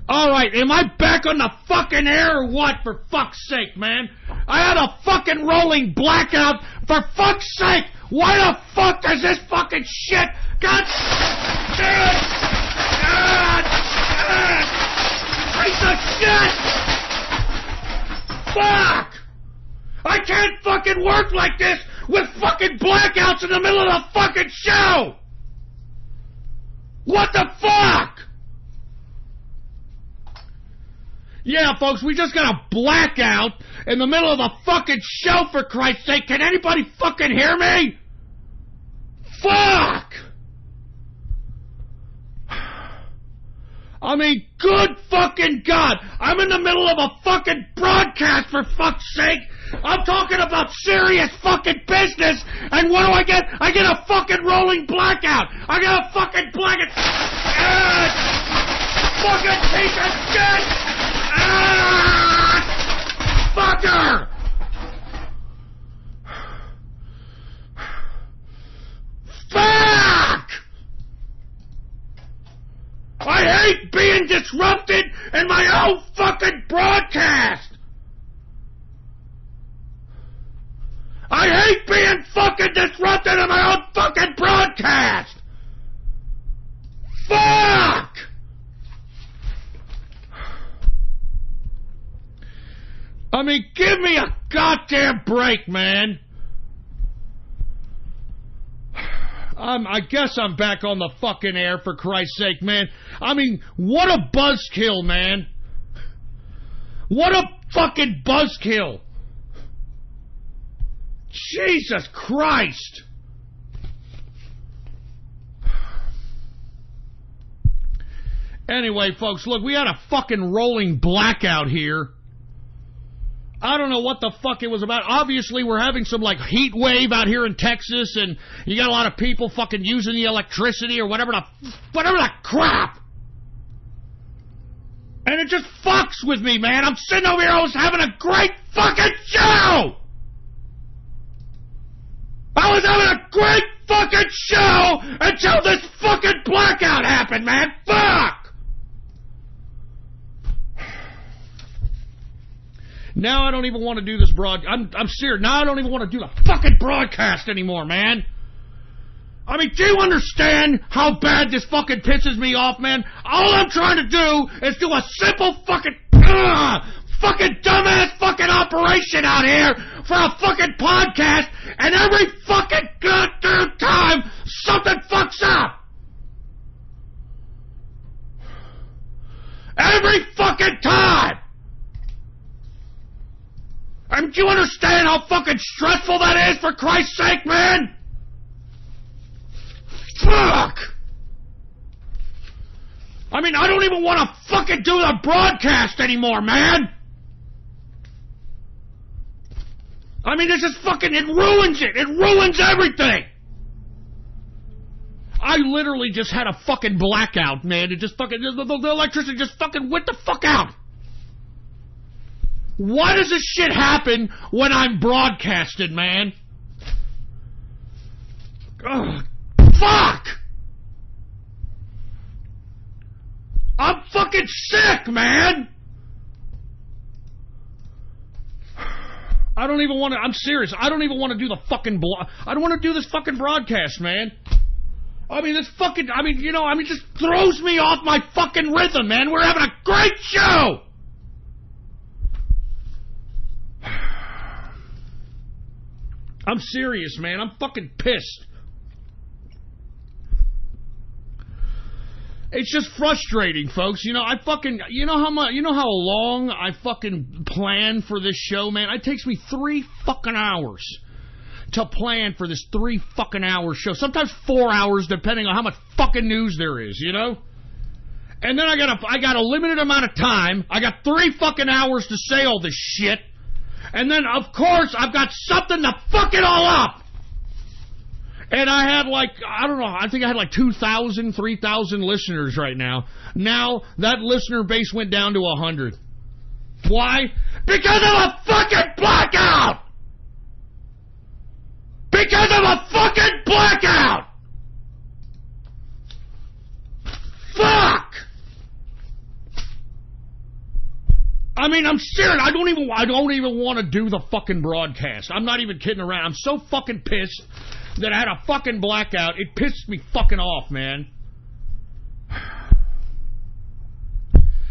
Alright, am I back on the fucking air or what, for fuck's sake, man? I had a fucking rolling blackout, for fuck's sake! Why the fuck does this fucking shit... God damn it! Piece of shit! Fuck! I can't fucking work like this with fucking blackouts in the middle of the fucking show! What the fuck? Yeah, folks, we just got a blackout in the middle of the fucking show, for Christ's sake. Can anybody fucking hear me? Fuck! I mean, good fucking God. I'm in the middle of a fucking broadcast, for fuck's sake. I'm talking about serious fucking business, and what do I get? I get a fucking rolling blackout. I get a fucking blackout. Fucking piece of shit! Fucker! Fuck! I hate being disrupted in my own fucking broadcast! I hate being fucking disrupted in my own fucking broadcast! Fuck! I mean, give me a goddamn break, man. I guess I'm back on the fucking air, for Christ's sake, man. I mean, what a buzzkill, man. What a fucking buzzkill. Jesus Christ. Anyway, folks, look, we had a fucking rolling blackout here. I don't know what the fuck it was about. Obviously, we're having some, like, heat wave out here in Texas, and you got a lot of people fucking using the electricity or whatever the crap. And it just fucks with me, man. I'm sitting over here, I was having a great fucking show! I was having a great fucking show until this fucking blackout happened, man. Fuck! Now I don't even want to do this I'm serious. Now I don't even want to do the fucking broadcast anymore, man. I mean, do you understand how bad this fucking pisses me off, man? All I'm trying to do is do a simple fucking dumbass fucking operation out here for a fucking podcast, and every fucking goddamn time something fucks up. Every fucking time. I mean, do you understand how fucking stressful that is, for Christ's sake, man? Fuck! I mean, I don't even want to fucking do the broadcast anymore, man! I mean, this is fucking, it ruins it! It ruins everything! I literally just had a fucking blackout, man. It just fucking, the electricity just fucking went the fuck out! Why does this shit happen when I'm broadcasted, man? Ugh, fuck! I'm fucking sick, man! I don't even want to, I'm serious, I don't even want to do the fucking I don't want to do this fucking broadcast, man. I mean, this fucking, I mean, you know, I mean, it just throws me off my fucking rhythm, man. We're having a great show! I'm serious, man. I'm fucking pissed. It's just frustrating, folks. You know, I fucking, you know how long I fucking plan for this show, man? It takes me 3 fucking hours to plan for this 3 fucking hour show. Sometimes 4 hours, depending on how much fucking news there is, you know? And then I got a limited amount of time. I got 3 fucking hours to say all this shit. And then, of course, I've got something to fuck it all up. And I had like, I don't know, I think I had like 2,000, 3,000 listeners right now. Now, that listener base went down to 100. Why? Because of a fucking blackout! Because of a fucking blackout! Fuck! I mean, I'm serious. I don't even want to do the fucking broadcast. I'm not even kidding around. I'm so fucking pissed that I had a fucking blackout. It pissed me fucking off, man.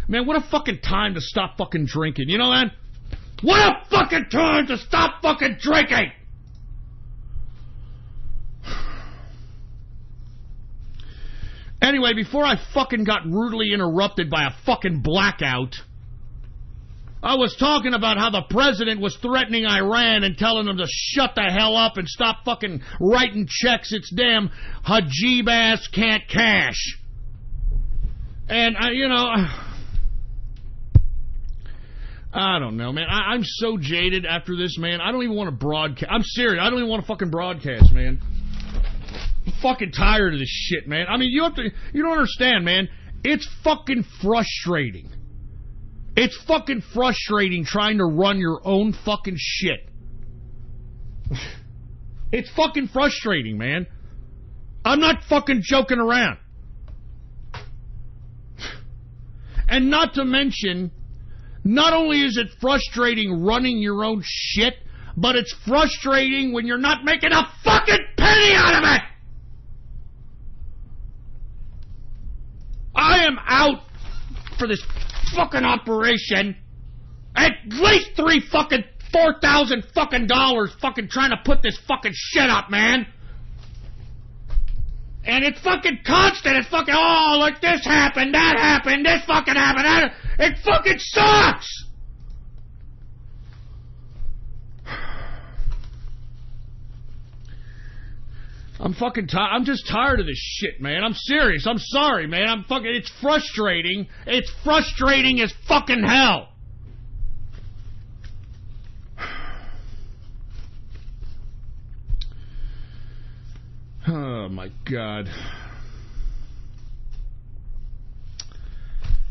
Man, what a fucking time to stop fucking drinking. You know that? What a fucking time to stop fucking drinking! Anyway, before I fucking got rudely interrupted by a fucking blackout, I was talking about how the president was threatening Iran and telling them to shut the hell up and stop fucking writing checks its damn hajib ass can't cash. And, I don't know, man. I'm so jaded after this, man. I don't even want to broadcast. I'm serious. I don't even want to fucking broadcast, man. I'm fucking tired of this shit, man. I mean, you don't understand, man. It's fucking frustrating. It's fucking frustrating trying to run your own fucking shit. It's fucking frustrating, man. I'm not fucking joking around. And not to mention, not only is it frustrating running your own shit, but it's frustrating when you're not making a fucking penny out of it! I am out for this fucking operation at least $4,000 fucking dollars fucking trying to put this fucking shit up, man. And it's fucking constant. It's fucking, oh, like this happened, that happened, this fucking happened, that. It fucking sucks! I'm fucking tired. I'm just tired of this shit, man. I'm serious. I'm sorry, man. It's frustrating. It's frustrating as fucking hell. Oh, my God.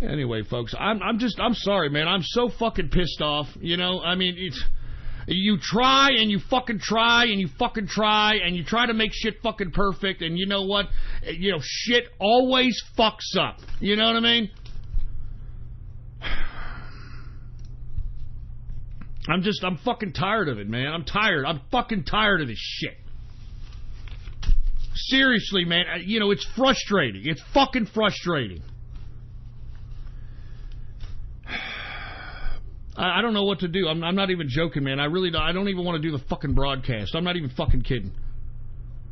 Anyway, folks, I'm sorry, man. I'm so fucking pissed off. You know, I mean, you try and you fucking try and you fucking try and you try to make shit fucking perfect, and you know what? You know, shit always fucks up. You know what I mean? I'm fucking tired of it, man. I'm tired. I'm fucking tired of this shit. Seriously, man. You know, it's frustrating. It's fucking frustrating. I don't know what to do. I'm not even joking, man. I don't even want to do the fucking broadcast. I'm not even fucking kidding.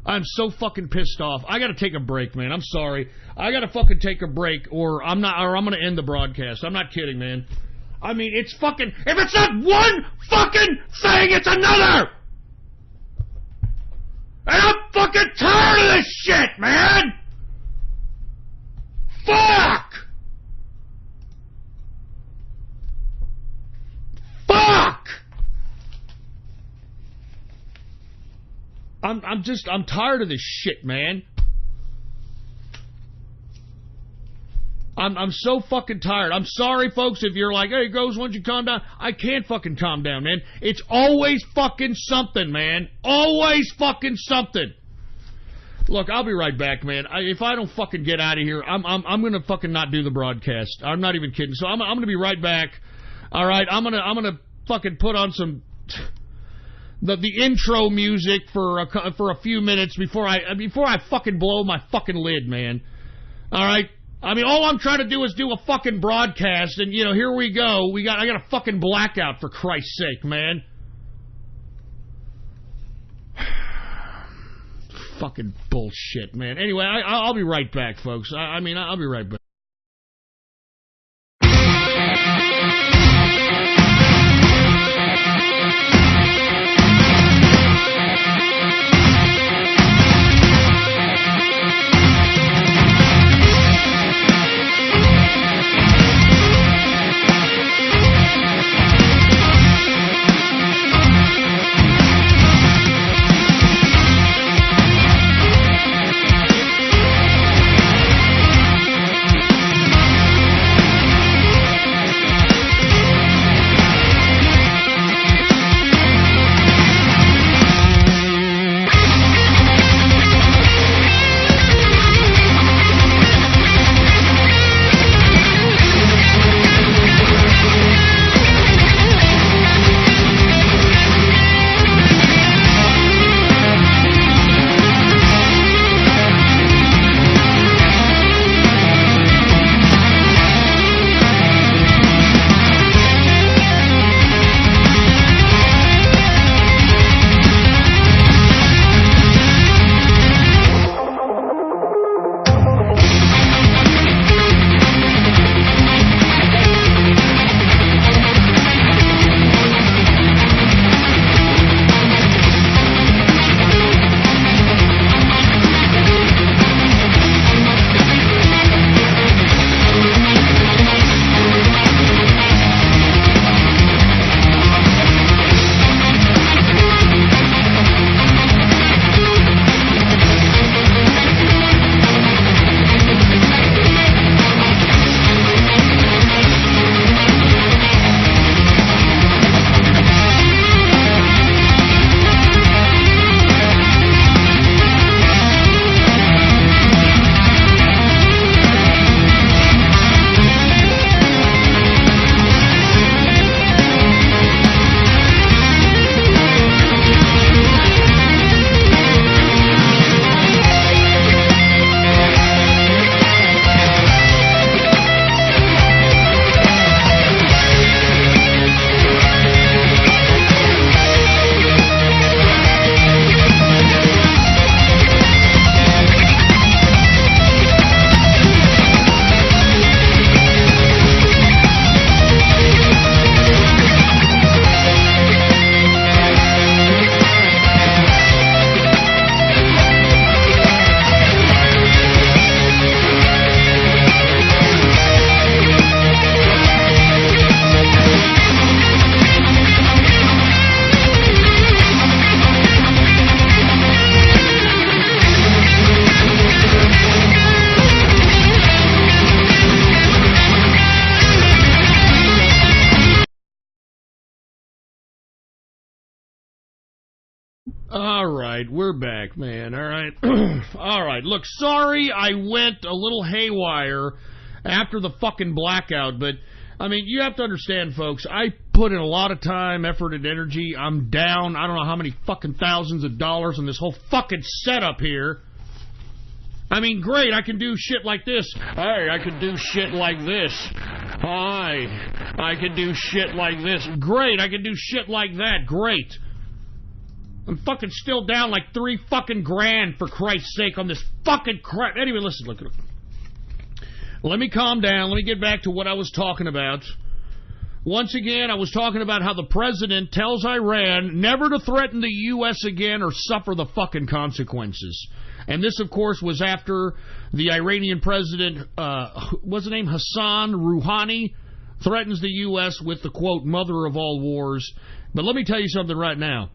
I'm so fucking pissed off. I gotta take a break, man. I'm sorry. I gotta fucking take a break, or I'm gonna end the broadcast. I'm not kidding, man. I mean, it's fucking, if it's not one fucking thing, it's another! And I'm fucking tired of this shit, man! Fuck! Fuck! I'm tired of this shit, man. I'm so fucking tired. I'm sorry, folks, if you're like, hey, Ghost, why don't you calm down? I can't fucking calm down, man. It's always fucking something, man. Always fucking something. Look, I'll be right back, man. If I don't fucking get out of here, I'm gonna fucking not do the broadcast. I'm not even kidding. So I'm gonna be right back. All right, I'm gonna fucking put on some the intro music for a few minutes before I fucking blow my fucking lid, man. All right. I mean, all I'm trying to do is do a fucking broadcast, and, you know, here we go. I got a fucking blackout, for Christ's sake, man. Fucking bullshit, man. Anyway, I'll be right back, folks. I'll be right back. All right, we're back, man. All right. All right. Look, sorry I went a little haywire after the fucking blackout, but, I mean, you have to understand, folks, I put in a lot of time, effort, and energy. I'm down, I don't know how many fucking thousands of dollars on this whole fucking setup here. I mean, great, I can do shit like this. Hey, I can do shit like this. Hi, I can do shit like this. Great, I can do shit like that. Great. I'm fucking still down like $3 fucking grand, for Christ's sake, on this fucking crap. Anyway, listen, look. Let me calm down. Let me get back to what I was talking about. Once again, I was talking about how the president tells Iran never to threaten the U.S. again or suffer the fucking consequences. And this, of course, was after the Iranian president, what's the name, Hassan Rouhani, threatens the U.S. with the, quote, mother of all wars. But let me tell you something right now.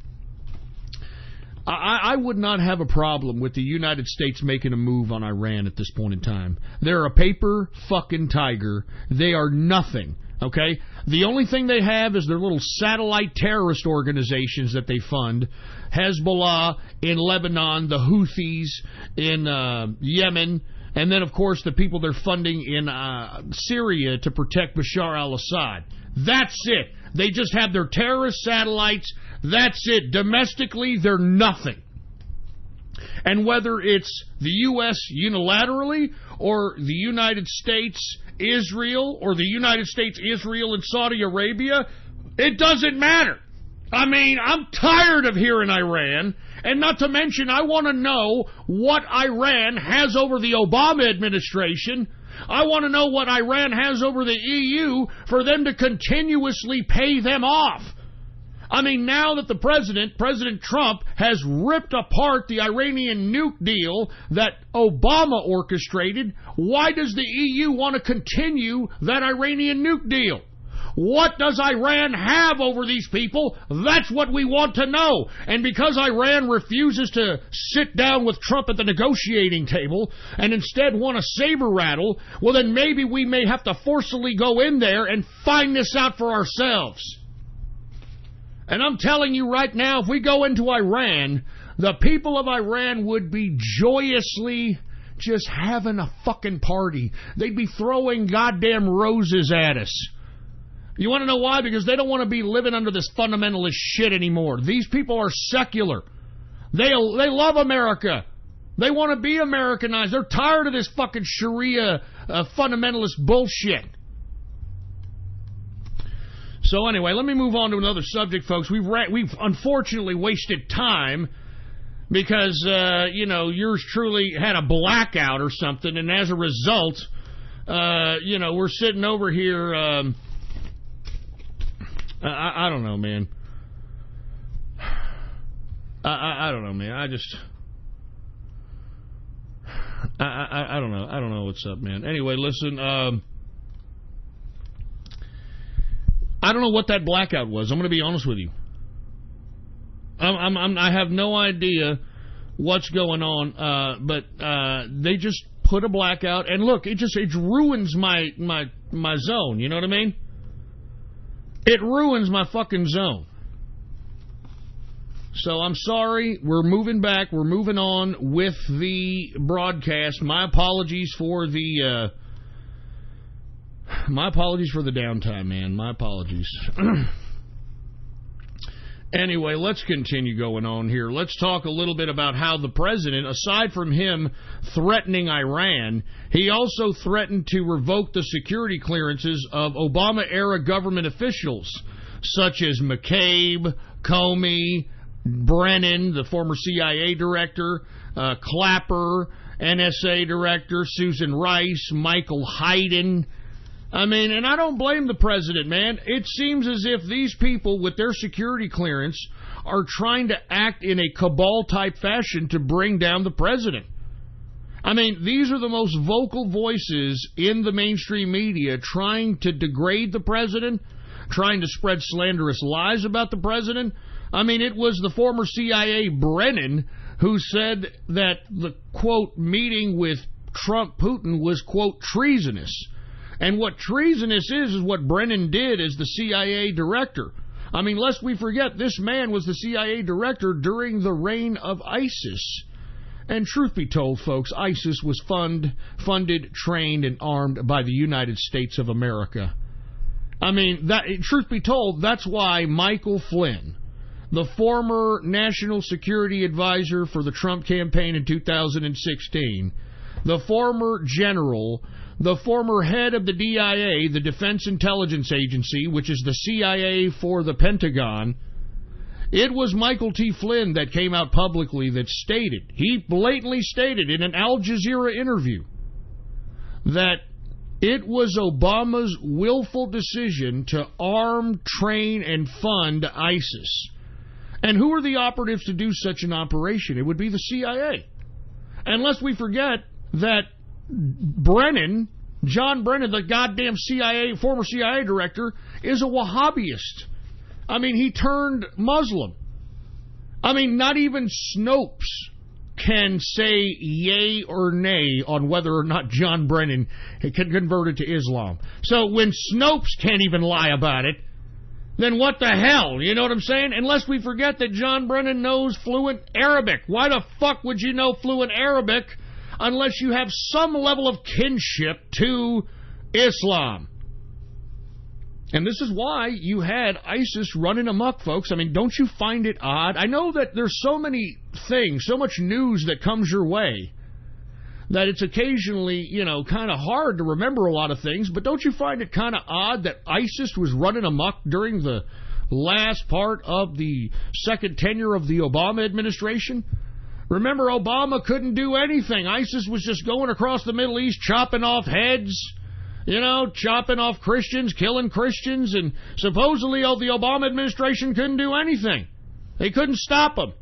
I would not have a problem with the United States making a move on Iran at this point in time. They're a paper fucking tiger. They are nothing, okay? The only thing they have is their little satellite terrorist organizations that they fund. Hezbollah in Lebanon, the Houthis in Yemen, and then, of course, the people they're funding in Syria to protect Bashar al-Assad. That's it. They just have their terrorist satellites. That's it. Domestically, they're nothing. And whether it's the U.S. unilaterally or the United States, Israel, or the United States, Israel, and Saudi Arabia, it doesn't matter. I mean, I'm tired of hearing Iran, and not to mention, I want to know what Iran has over the Obama administration. I want to know what Iran has over the EU for them to continuously pay them off. I mean, now that the President Trump, has ripped apart the Iranian nuke deal that Obama orchestrated, why does the EU want to continue that Iranian nuke deal? What does Iran have over these people? That's what we want to know. And because Iran refuses to sit down with Trump at the negotiating table and instead want a saber rattle, well, then maybe we may have to forcibly go in there and find this out for ourselves. And I'm telling you right now, if we go into Iran, the people of Iran would be joyously just having a fucking party. They'd be throwing goddamn roses at us. You want to know why? Because they don't want to be living under this fundamentalist shit anymore. These people are secular. They love America. They want to be Americanized. They're tired of this fucking Sharia fundamentalist bullshit. So anyway, let me move on to another subject, folks. We've unfortunately wasted time because, yours truly had a blackout or something, and as a result, we're sitting over here... I don't know, man. I don't know, man. I don't know. I don't know what's up, man. Anyway, listen. I don't know what that blackout was. I'm going to be honest with you. I have no idea what's going on. But they just put a blackout, and look, it ruins my zone. You know what I mean? It ruins my fucking zone. So I'm sorry. We're moving back. We're moving on with the broadcast. My apologies for the downtime, man. My apologies. Anyway, let's continue going on here. Let's talk a little bit about how the president, aside from him threatening Iran, he also threatened to revoke the security clearances of Obama-era government officials, such as McCabe, Comey, Brennan, the former CIA director, Clapper, NSA director, Susan Rice, Michael Hayden. I mean, and I don't blame the president, man. It seems as if these people with their security clearance are trying to act in a cabal-type fashion to bring down the president. I mean, these are the most vocal voices in the mainstream media trying to degrade the president, trying to spread slanderous lies about the president. I mean, it was the former CIA Brennan who said that the, quote, meeting with Trump-Putin was, quote, treasonous. And what treasonous is what Brennan did as the CIA director. I mean, lest we forget, this man was the CIA director during the reign of ISIS. And truth be told, folks, ISIS was funded, trained, and armed by the United States of America. I mean, truth be told, that's why Michael Flynn, the former National Security Advisor for the Trump campaign in 2016, the former general, the former head of the DIA, the Defense Intelligence Agency, which is the CIA for the Pentagon, it was Michael T. Flynn that came out publicly that stated, he blatantly stated in an Al Jazeera interview, that it was Obama's willful decision to arm, train, and fund ISIS. And who are the operatives to do such an operation? It would be the CIA. And lest we forget that Brennan, John Brennan, the goddamn former CIA director, is a Wahhabist. I mean, he turned Muslim. I mean, not even Snopes can say yay or nay on whether or not John Brennan can convert it to Islam. So when Snopes can't even lie about it, then what the hell? You know what I'm saying? Unless we forget that John Brennan knows fluent Arabic. Why the fuck would you know fluent Arabic unless you have some level of kinship to Islam? And this is why you had ISIS running amok, folks. I mean, don't you find it odd? I know that there's so many things, so much news that comes your way, that it's occasionally, kind of hard to remember a lot of things, but don't you find it kind of odd that ISIS was running amok during the last part of the second tenure of the Obama administration? Remember, Obama couldn't do anything. ISIS was just going across the Middle East, chopping off heads, chopping off Christians, killing Christians, and supposedly the Obama administration couldn't do anything. They couldn't stop them.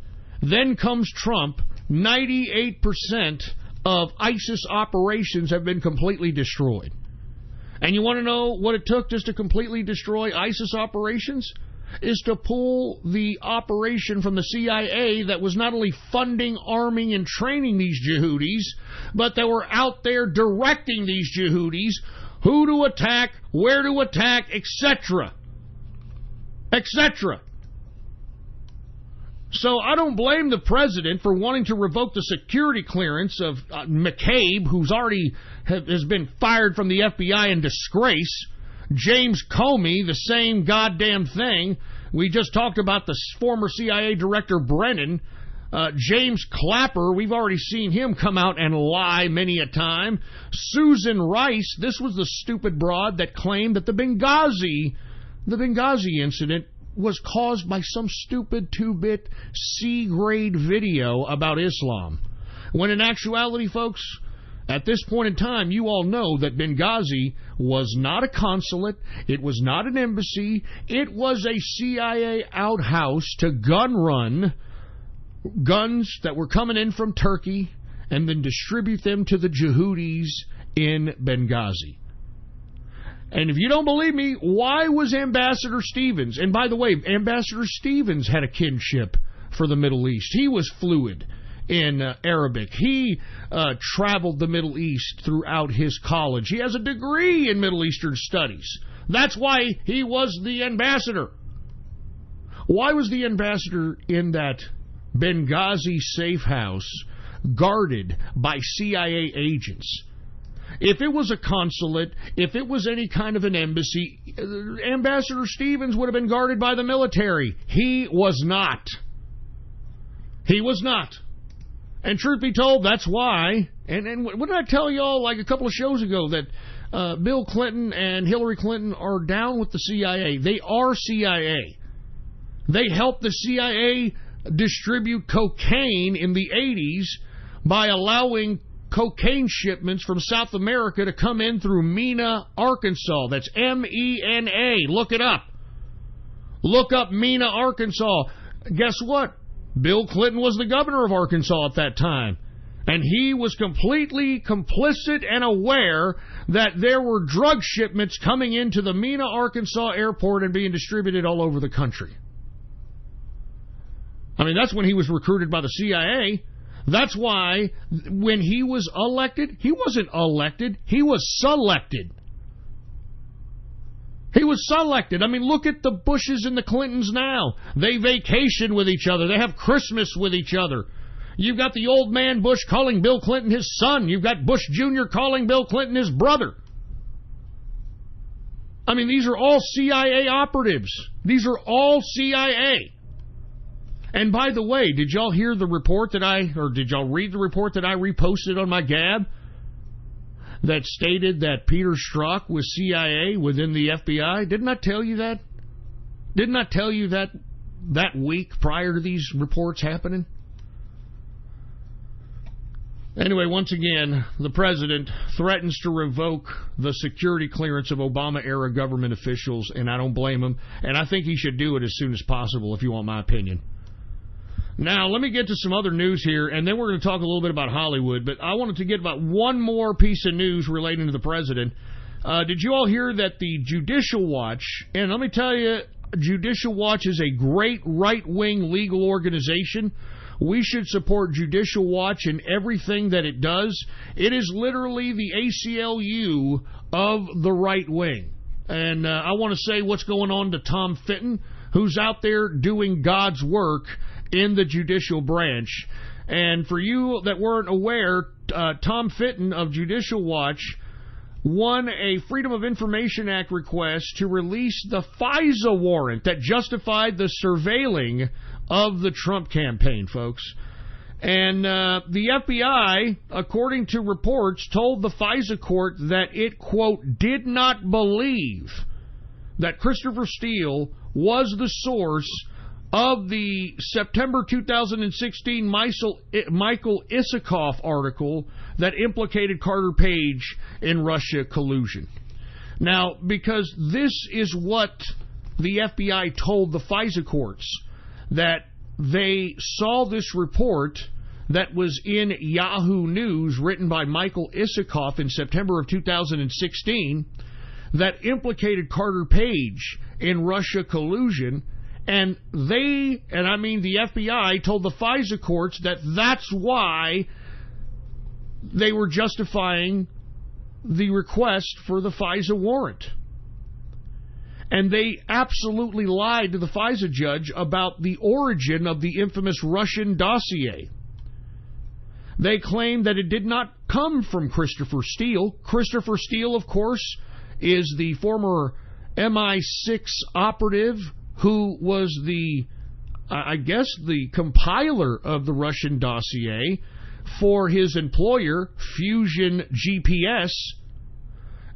Then comes Trump. 98% of ISIS operations have been completely destroyed. And you want to know what it took just to completely destroy ISIS operations? Is to pull the operation from the CIA that was not only funding, arming, and training these Yehudis, but that were out there directing these Yehudis who to attack, where to attack, etc. etc. So I don't blame the president for wanting to revoke the security clearance of McCabe, who's already has been fired from the FBI in disgrace. James Comey, the same goddamn thing. We just talked about the former CIA director Brennan. James Clapper, we've already seen him come out and lie many a time. Susan Rice, this was the stupid broad that claimed that the Benghazi incident was caused by some stupid 2-bit C-grade video about Islam. When in actuality, folks, at this point in time, you all know that Benghazi was not a consulate, it was not an embassy, it was a CIA outhouse to gun run guns that were coming in from Turkey and then distribute them to the Yehudis in Benghazi. And if you don't believe me, why was Ambassador Stevens? And by the way, Ambassador Stevens had a kinship for the Middle East. He was fluent in Arabic. He traveled the Middle East throughout his college. He has a degree in Middle Eastern studies. That's why he was the ambassador. Why was the ambassador in that Benghazi safe house guarded by CIA agents? If it was a consulate, if it was any kind of an embassy, Ambassador Stevens would have been guarded by the military. He was not. He was not. And truth be told, that's why, and what did I tell y'all like a couple of shows ago, that Bill Clinton and Hillary Clinton are down with the CIA. They are CIA. They helped the CIA distribute cocaine in the 80s by allowing cocaine shipments from South America to come in through Mena, Arkansas. That's M-E-N-A. Look it up. Look up Mena, Arkansas. Guess what? Bill Clinton was the governor of Arkansas at that time. And he was completely complicit and aware that there were drug shipments coming into the Mena, Arkansas airport and being distributed all over the country. I mean, that's when he was recruited by the CIA. That's why when he was elected, he wasn't elected, he was selected. He was selected. I mean, look at the Bushes and the Clintons now. They vacation with each other. They have Christmas with each other. You've got the old man Bush calling Bill Clinton his son. You've got Bush Jr. calling Bill Clinton his brother. I mean, these are all CIA operatives. These are all CIA. And by the way, did y'all hear the report did y'all read the report that I reposted on my Gab that stated that Peter Strzok was CIA within the FBI? Didn't I tell you that? Didn't I tell you that week prior to these reports happening? Anyway, once again, the president threatens to revoke the security clearance of Obama-era government officials, and I don't blame him. And I think he should do it as soon as possible, if you want my opinion. Now, let me get to some other news here, and then we're going to talk a little bit about Hollywood. But I wanted to get about one more piece of news relating to the president. Did you all hear that the Judicial Watch, and let me tell you, Judicial Watch is a great right-wing legal organization. We should support Judicial Watch in everything that it does. It is literally the ACLU of the right wing. And I want to say what's going on to Tom Fitton, who's out there doing God's work in the judicial branch. And for you that weren't aware, Tom Fitton of Judicial Watch won a Freedom of Information Act request to release the FISA warrant that justified the surveilling of the Trump campaign, folks. And the FBI, according to reports, told the FISA court that it, quote, did not believe that Christopher Steele was the source of the September 2016 Michael Isikoff article that implicated Carter Page in Russia collusion. Now, because this is what the FBI told the FISA courts, that they saw this report that was in Yahoo News written by Michael Isikoff in September of 2016 that implicated Carter Page in Russia collusion, and the FBI told the FISA courts that that's why they were justifying the request for the FISA warrant. And they absolutely lied to the FISA judge about the origin of the infamous Russian dossier. They claimed that it did not come from Christopher Steele. Christopher Steele, of course, is the former MI6 operative who was the compiler of the Russian dossier for his employer, Fusion GPS.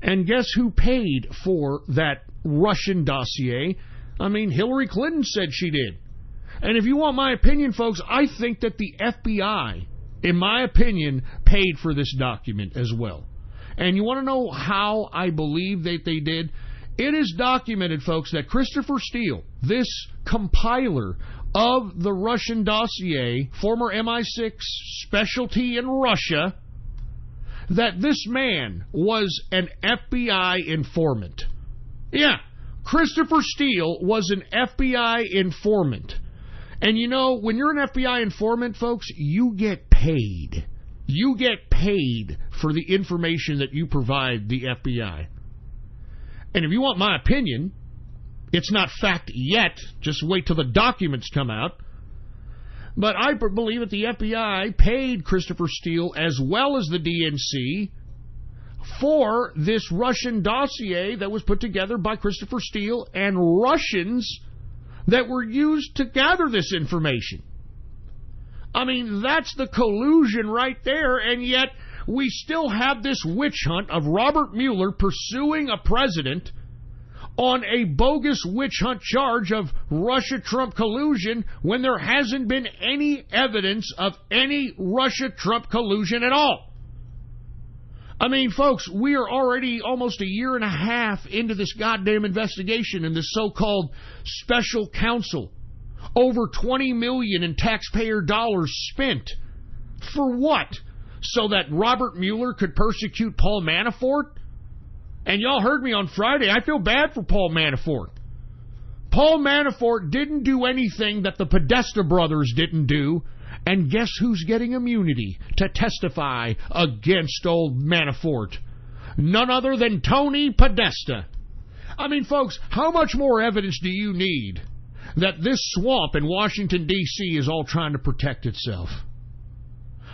And guess who paid for that Russian dossier? I mean, Hillary Clinton said she did. And if you want my opinion, folks, I think that the FBI, in my opinion, paid for this document as well. And you want to know how I believe that they did? It is documented, folks, that Christopher Steele, this compiler of the Russian dossier, former MI6 specialty in Russia, that this man was an FBI informant. Yeah, Christopher Steele was an FBI informant. And you know, when you're an FBI informant, folks, you get paid. You get paid for the information that you provide the FBI. And if you want my opinion, it's not fact yet. Just wait till the documents come out. But I believe that the FBI paid Christopher Steele as well as the DNC for this Russian dossier that was put together by Christopher Steele and Russians that were used to gather this information. I mean, that's the collusion right there, and yet we still have this witch hunt of Robert Mueller pursuing a president on a bogus witch hunt charge of Russia-Trump collusion when there hasn't been any evidence of any Russia-Trump collusion at all. I mean, folks, we are already almost a year and a half into this goddamn investigation and this so-called special counsel. Over $20 million in taxpayer dollars spent. For what? So that Robert Mueller could persecute Paul Manafort? And y'all heard me on Friday. I feel bad for Paul Manafort. Paul Manafort didn't do anything that the Podesta brothers didn't do. And guess who's getting immunity to testify against old Manafort? None other than Tony Podesta. I mean, folks, how much more evidence do you need that this swamp in Washington, D.C. is all trying to protect itself?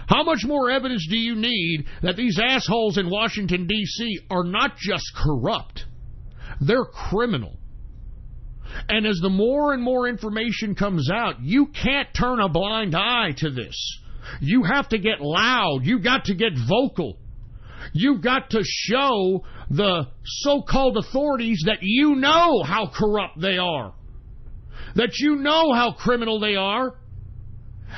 How much more evidence do you need that these assholes in Washington, D.C. are not just corrupt, they're criminal? And as the more and more information comes out, you can't turn a blind eye to this. You have to get loud. You've got to get vocal. You've got to show the so-called authorities that you know how corrupt they are, that you know how criminal they are,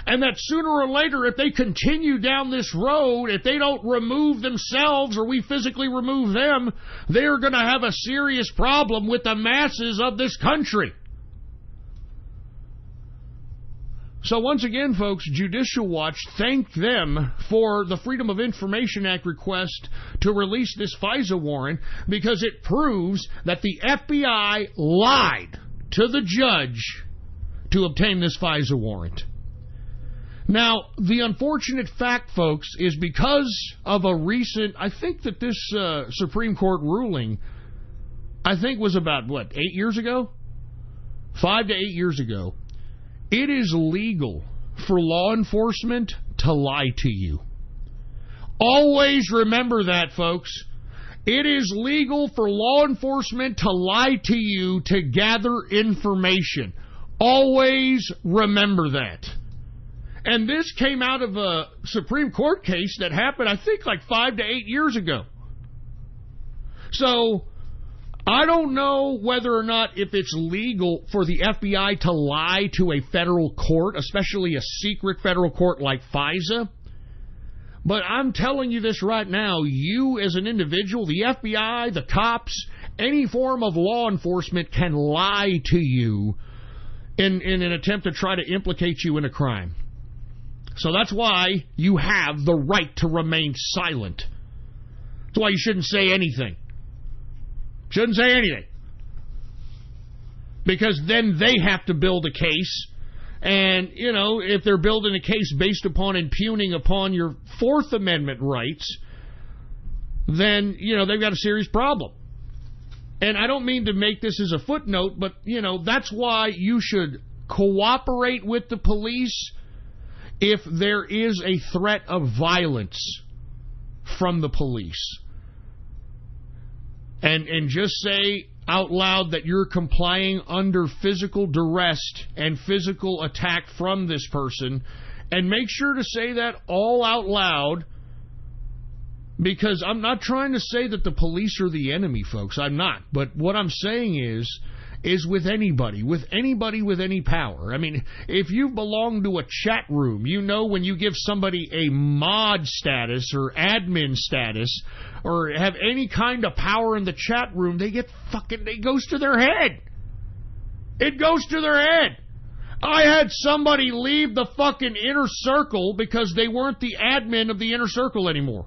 and that sooner or later, if they continue down this road, if they don't remove themselves or we physically remove them, they're going to have a serious problem with the masses of this country. So once again, folks, Judicial Watch thanked them for the Freedom of Information Act request to release this FISA warrant because it proves that the FBI lied to the judge to obtain this FISA warrant. Now, the unfortunate fact, folks, is because of a recent, I think that this Supreme Court ruling, I think was about, 8 years ago? 5 to 8 years ago. It is legal for law enforcement to lie to you. Always remember that, folks. It is legal for law enforcement to lie to you to gather information. Always remember that. And this came out of a Supreme Court case that happened, I think, like 5 to 8 years ago. So, I don't know whether or not if it's legal for the FBI to lie to a federal court, especially a secret federal court like FISA. But I'm telling you this right now, you as an individual, the FBI, the cops, any form of law enforcement can lie to you in an attempt to try to implicate you in a crime. So that's why you have the right to remain silent. That's why you shouldn't say anything. Shouldn't say anything. Because then they have to build a case. And, you know, if they're building a case based upon impugning upon your Fourth Amendment rights, then, you know, they've got a serious problem. And I don't mean to make this as a footnote, but, you know, that's why you should cooperate with the police if there is a threat of violence from the police. And just say out loud that you're complying under physical duress and physical attack from this person, and make sure to say that all out loud, because I'm not trying to say that the police are the enemy, folks. I'm not. But what I'm saying is with anybody with any power. I mean, if you belong to a chat room, you know when you give somebody a mod status or admin status or have any kind of power in the chat room, it goes to their head. It goes to their head. I had somebody leave the fucking inner circle because they weren't the admin of the inner circle anymore.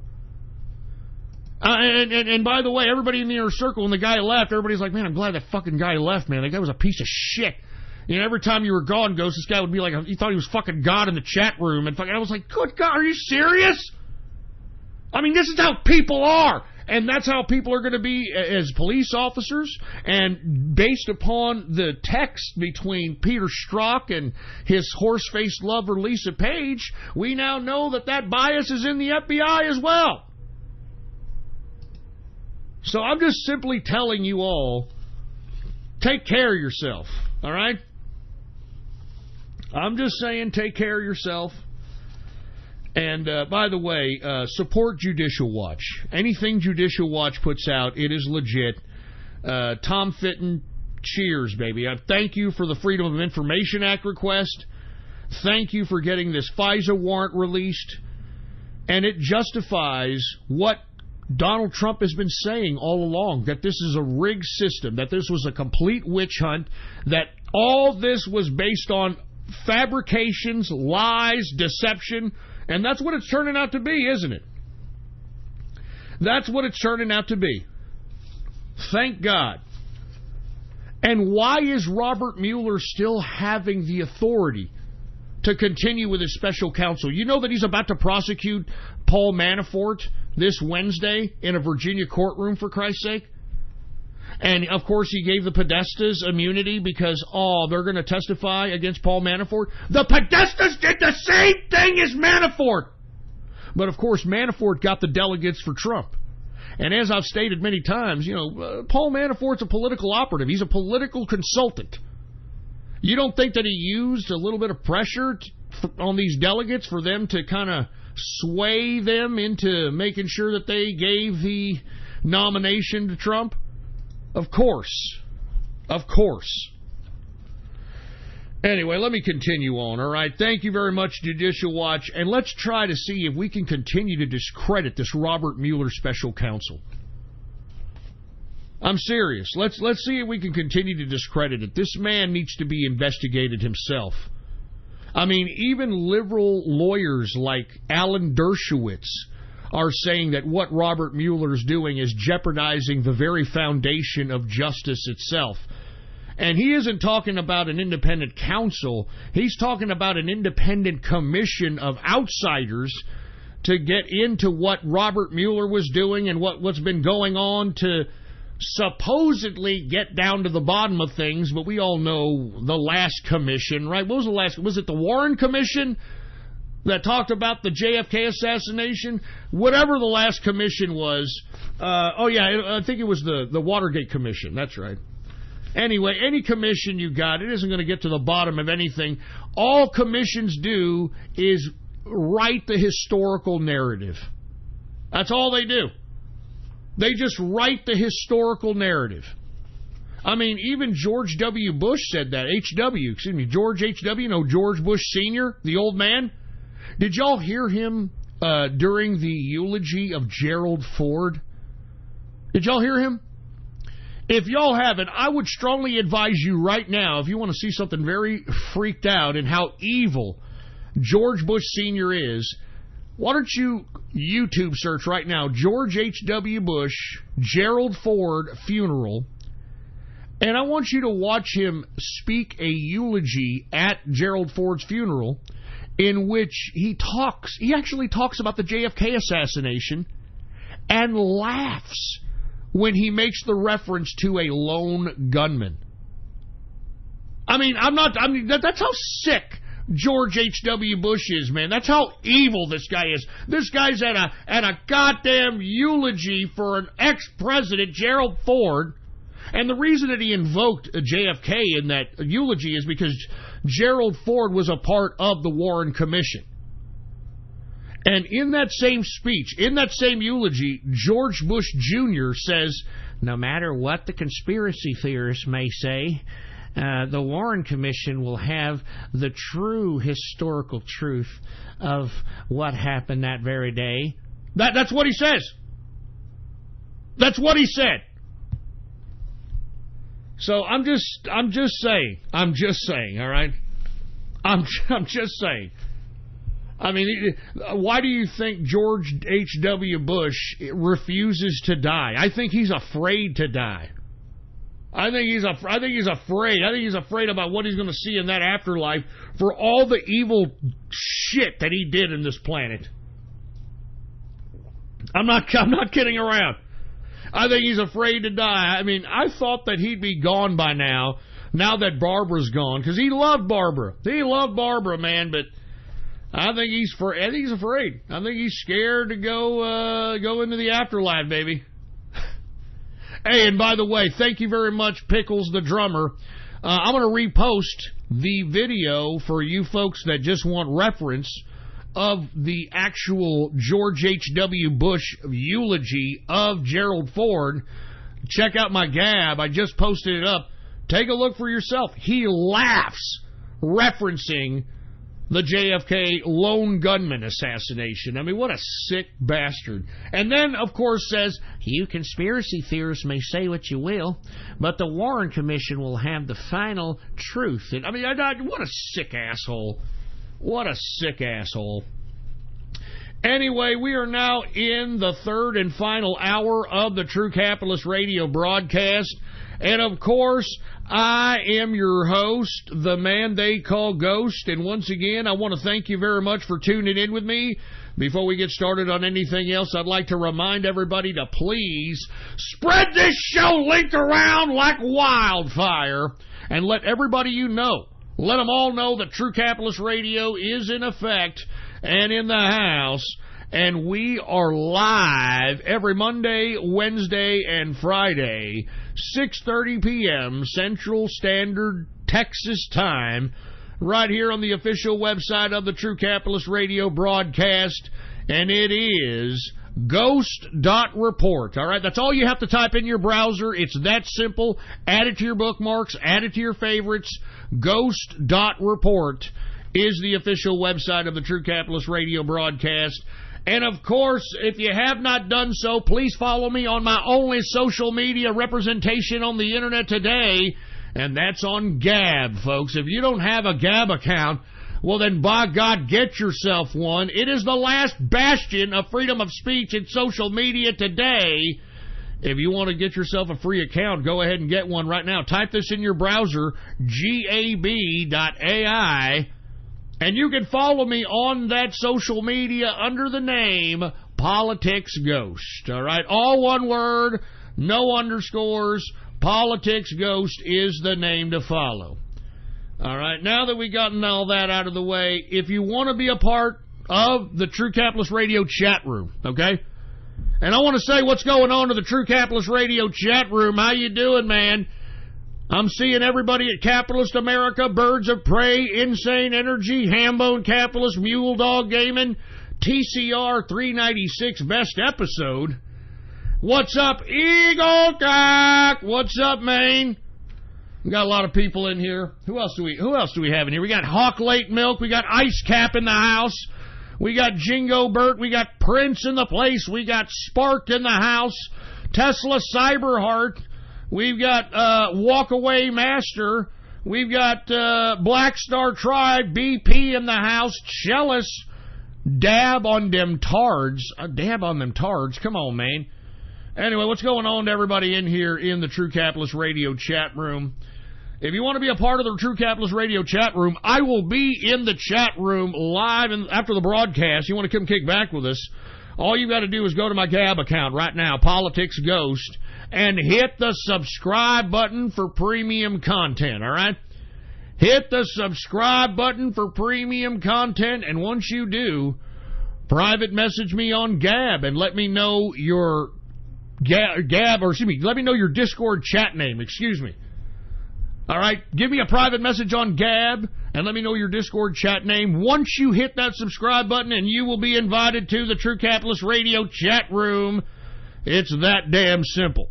And by the way, everybody in the inner circle, when the guy left, everybody's like, man, I'm glad that fucking guy left, man. That guy was a piece of shit. You know, every time you were gone, Ghost, this guy would be like, he thought he was fucking God in the chat room. And I was like, good God, are you serious? I mean, this is how people are. And that's how people are going to be as police officers. And based upon the text between Peter Strzok and his horse-faced lover, Lisa Page, we now know that bias is in the FBI as well. So I'm just simply telling you all, take care of yourself, all right? I'm just saying, take care of yourself. And by the way, support Judicial Watch. Anything Judicial Watch puts out, it is legit. Tom Fitton, cheers, baby. I thank you for the Freedom of Information Act request. Thank you for getting this FISA warrant released. And it justifies what Donald Trump has been saying all along, that this is a rigged system, that this was a complete witch hunt, that all this was based on fabrications, lies, deception, and that's what it's turning out to be, isn't it? That's what it's turning out to be. Thank God. And why is Robert Mueller still having the authority to continue with his special counsel? You know that he's about to prosecute Paul Manafort this Wednesday in a Virginia courtroom, for Christ's sake? And, of course, he gave the Podestas immunity because, they're going to testify against Paul Manafort. The Podestas did the same thing as Manafort. But, of course, Manafort got the delegates for Trump. And as I've stated many times, Paul Manafort's a political operative. He's a political consultant. You don't think that he used a little bit of pressure on these delegates for them to kind of sway them into making sure that they gave the nomination to Trump? Of course. Of course. Anyway, let me continue on, all right? Thank you very much, Judicial Watch, and let's try to see if we can continue to discredit this Robert Mueller special counsel. I'm serious. Let's see if we can continue to discredit it. This man needs to be investigated himself. I mean, even liberal lawyers like Alan Dershowitz are saying that what Robert Mueller is doing is jeopardizing the very foundation of justice itself. And he isn't talking about an independent counsel. He's talking about an independent commission of outsiders to get into what Robert Mueller was doing and what's been going on to supposedly get down to the bottom of things. But we all know the last commission, right? What was the last? Was it the Warren Commission that talked about the JFK assassination? Whatever the last commission was. I think it was the Watergate Commission. That's right. Anyway, any commission you got, it isn't going to get to the bottom of anything. All commissions do is write the historical narrative. That's all they do. They just write the historical narrative. I mean, even George W. Bush said that. George H.W., George Bush Sr., the old man. Did y'all hear him during the eulogy of Gerald Ford? Did y'all hear him? If y'all haven't, I would strongly advise you right now, if you want to see something very freaked out and how evil George Bush Sr. is, why don't you YouTube search right now, George H.W. Bush, Gerald Ford funeral, and I want you to watch him speak a eulogy at Gerald Ford's funeral in which he actually talks about the JFK assassination and laughs when he makes the reference to a lone gunman. That's how sick George H.W. Bush is, man. That's how evil this guy is. This guy's at a goddamn eulogy for an ex-president, Gerald Ford. And the reason that he invoked JFK in that eulogy is because Gerald Ford was a part of the Warren Commission. And in that same speech, in that same eulogy, George Bush Jr. says, no matter what the conspiracy theorists may say, the Warren Commission will have the true historical truth of what happened that very day. That's what he says. That's what he said. So I'm just saying, all right? I'm just saying. I mean, why do you think George H.W. Bush refuses to die? I think he's afraid to die. I think he's afraid. I think he's afraid about what he's going to see in that afterlife for all the evil shit that he did in this planet. I'm not kidding around. I think he's afraid to die. I mean, I thought that he'd be gone by now that Barbara's gone, because he loved Barbara. He loved Barbara, man, but I think he's afraid. I think he's scared to go into the afterlife, baby. Hey, and by the way, thank you very much, Pickles the drummer. I'm going to repost the video for you folks that just want reference of the actual George H.W. Bush eulogy of Gerald Ford. Check out my Gab. I just posted it up. Take a look for yourself. He laughs referencing the JFK lone gunman assassination. I mean, what a sick bastard. And then, of course, says, you conspiracy theorists may say what you will, but the Warren Commission will have the final truth. And, I mean, what a sick asshole. What a sick asshole. Anyway, we are now in the third and final hour of the True Capitalist Radio broadcast. And, of course, I am your host, the man they call Ghost. And once again, I want to thank you very much for tuning in with me. Before we get started on anything else, I'd like to remind everybody to please spread this show link around like wildfire and let everybody you know, let them all know that True Capitalist Radio is in effect and in the house, and we are live every Monday, Wednesday, and Friday, 6:30 p.m. Central Standard Texas Time, right here on the official website of the True Capitalist Radio broadcast, and it is ghost.report. All right, that's all you have to type in your browser. It's that simple. Add it to your bookmarks, add it to your favorites. Ghost.report is the official website of the True Capitalist Radio broadcast. And, of course, if you have not done so, please follow me on my only social media representation on the Internet today, and that's on Gab, folks. If you don't have a Gab account, well, then, by God, get yourself one. It is the last bastion of freedom of speech in social media today. If you want to get yourself a free account, go ahead and get one right now. Type this in your browser, gab.ai, and you can follow me on that social media under the name Politics Ghost. All right, all one word, no underscores. Politics Ghost is the name to follow. All right, now that we've gotten all that out of the way, if you want to be a part of the True Capitalist Radio chat room, okay? And I want to say what's going on to the True Capitalist Radio chat room. How you doing, man? I'm seeing everybody at Capitalist America, Birds of Prey, Insane Energy, Hambone Capitalist, Mule Dog Gaming, TCR 396 Best Episode. What's up, Eagle Cock? What's up, Maine? We got a lot of people in here. Who else do we have in here? We got Hawk Late Milk. We got Ice Cap in the house. We got Jingo Bert. We got Prince in the place. We got Spark in the house. Tesla Cyberheart. We've got Walkaway Master. We've got Black Star Tribe. BP in the house. Chellis. Dab on them tards. Dab on them tards. Come on, man. Anyway, what's going on to everybody in here in the True Capitalist Radio chat room? If you want to be a part of the True Capitalist Radio chat room, I will be in the chat room live after the broadcast. You want to come kick back with us, all you've got to do is go to my Gab account right now, Politics Ghost, and hit the subscribe button for premium content, all right? Hit the subscribe button for premium content, and once you do, private message me on Gab and let me know your let me know your Discord chat name, excuse me. All right, give me a private message on Gab and let me know your Discord chat name. Once you hit that subscribe button, and you will be invited to the True Capitalist Radio chat room. It's that damn simple.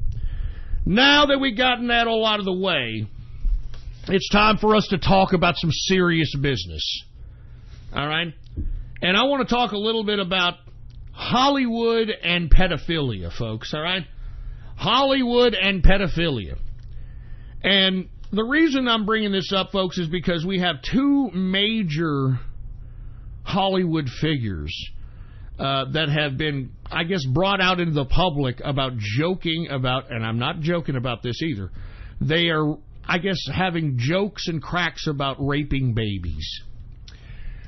Now that we've gotten that all out of the way, it's time for us to talk about some serious business. All right? And I want to talk a little bit about Hollywood and pedophilia, folks, all right? Hollywood and pedophilia. And the reason I'm bringing this up, folks, is because we have two major Hollywood figures that have been, I guess, brought out into the public about joking about, and I'm not joking about this either, they are, I guess, having jokes and cracks about raping babies.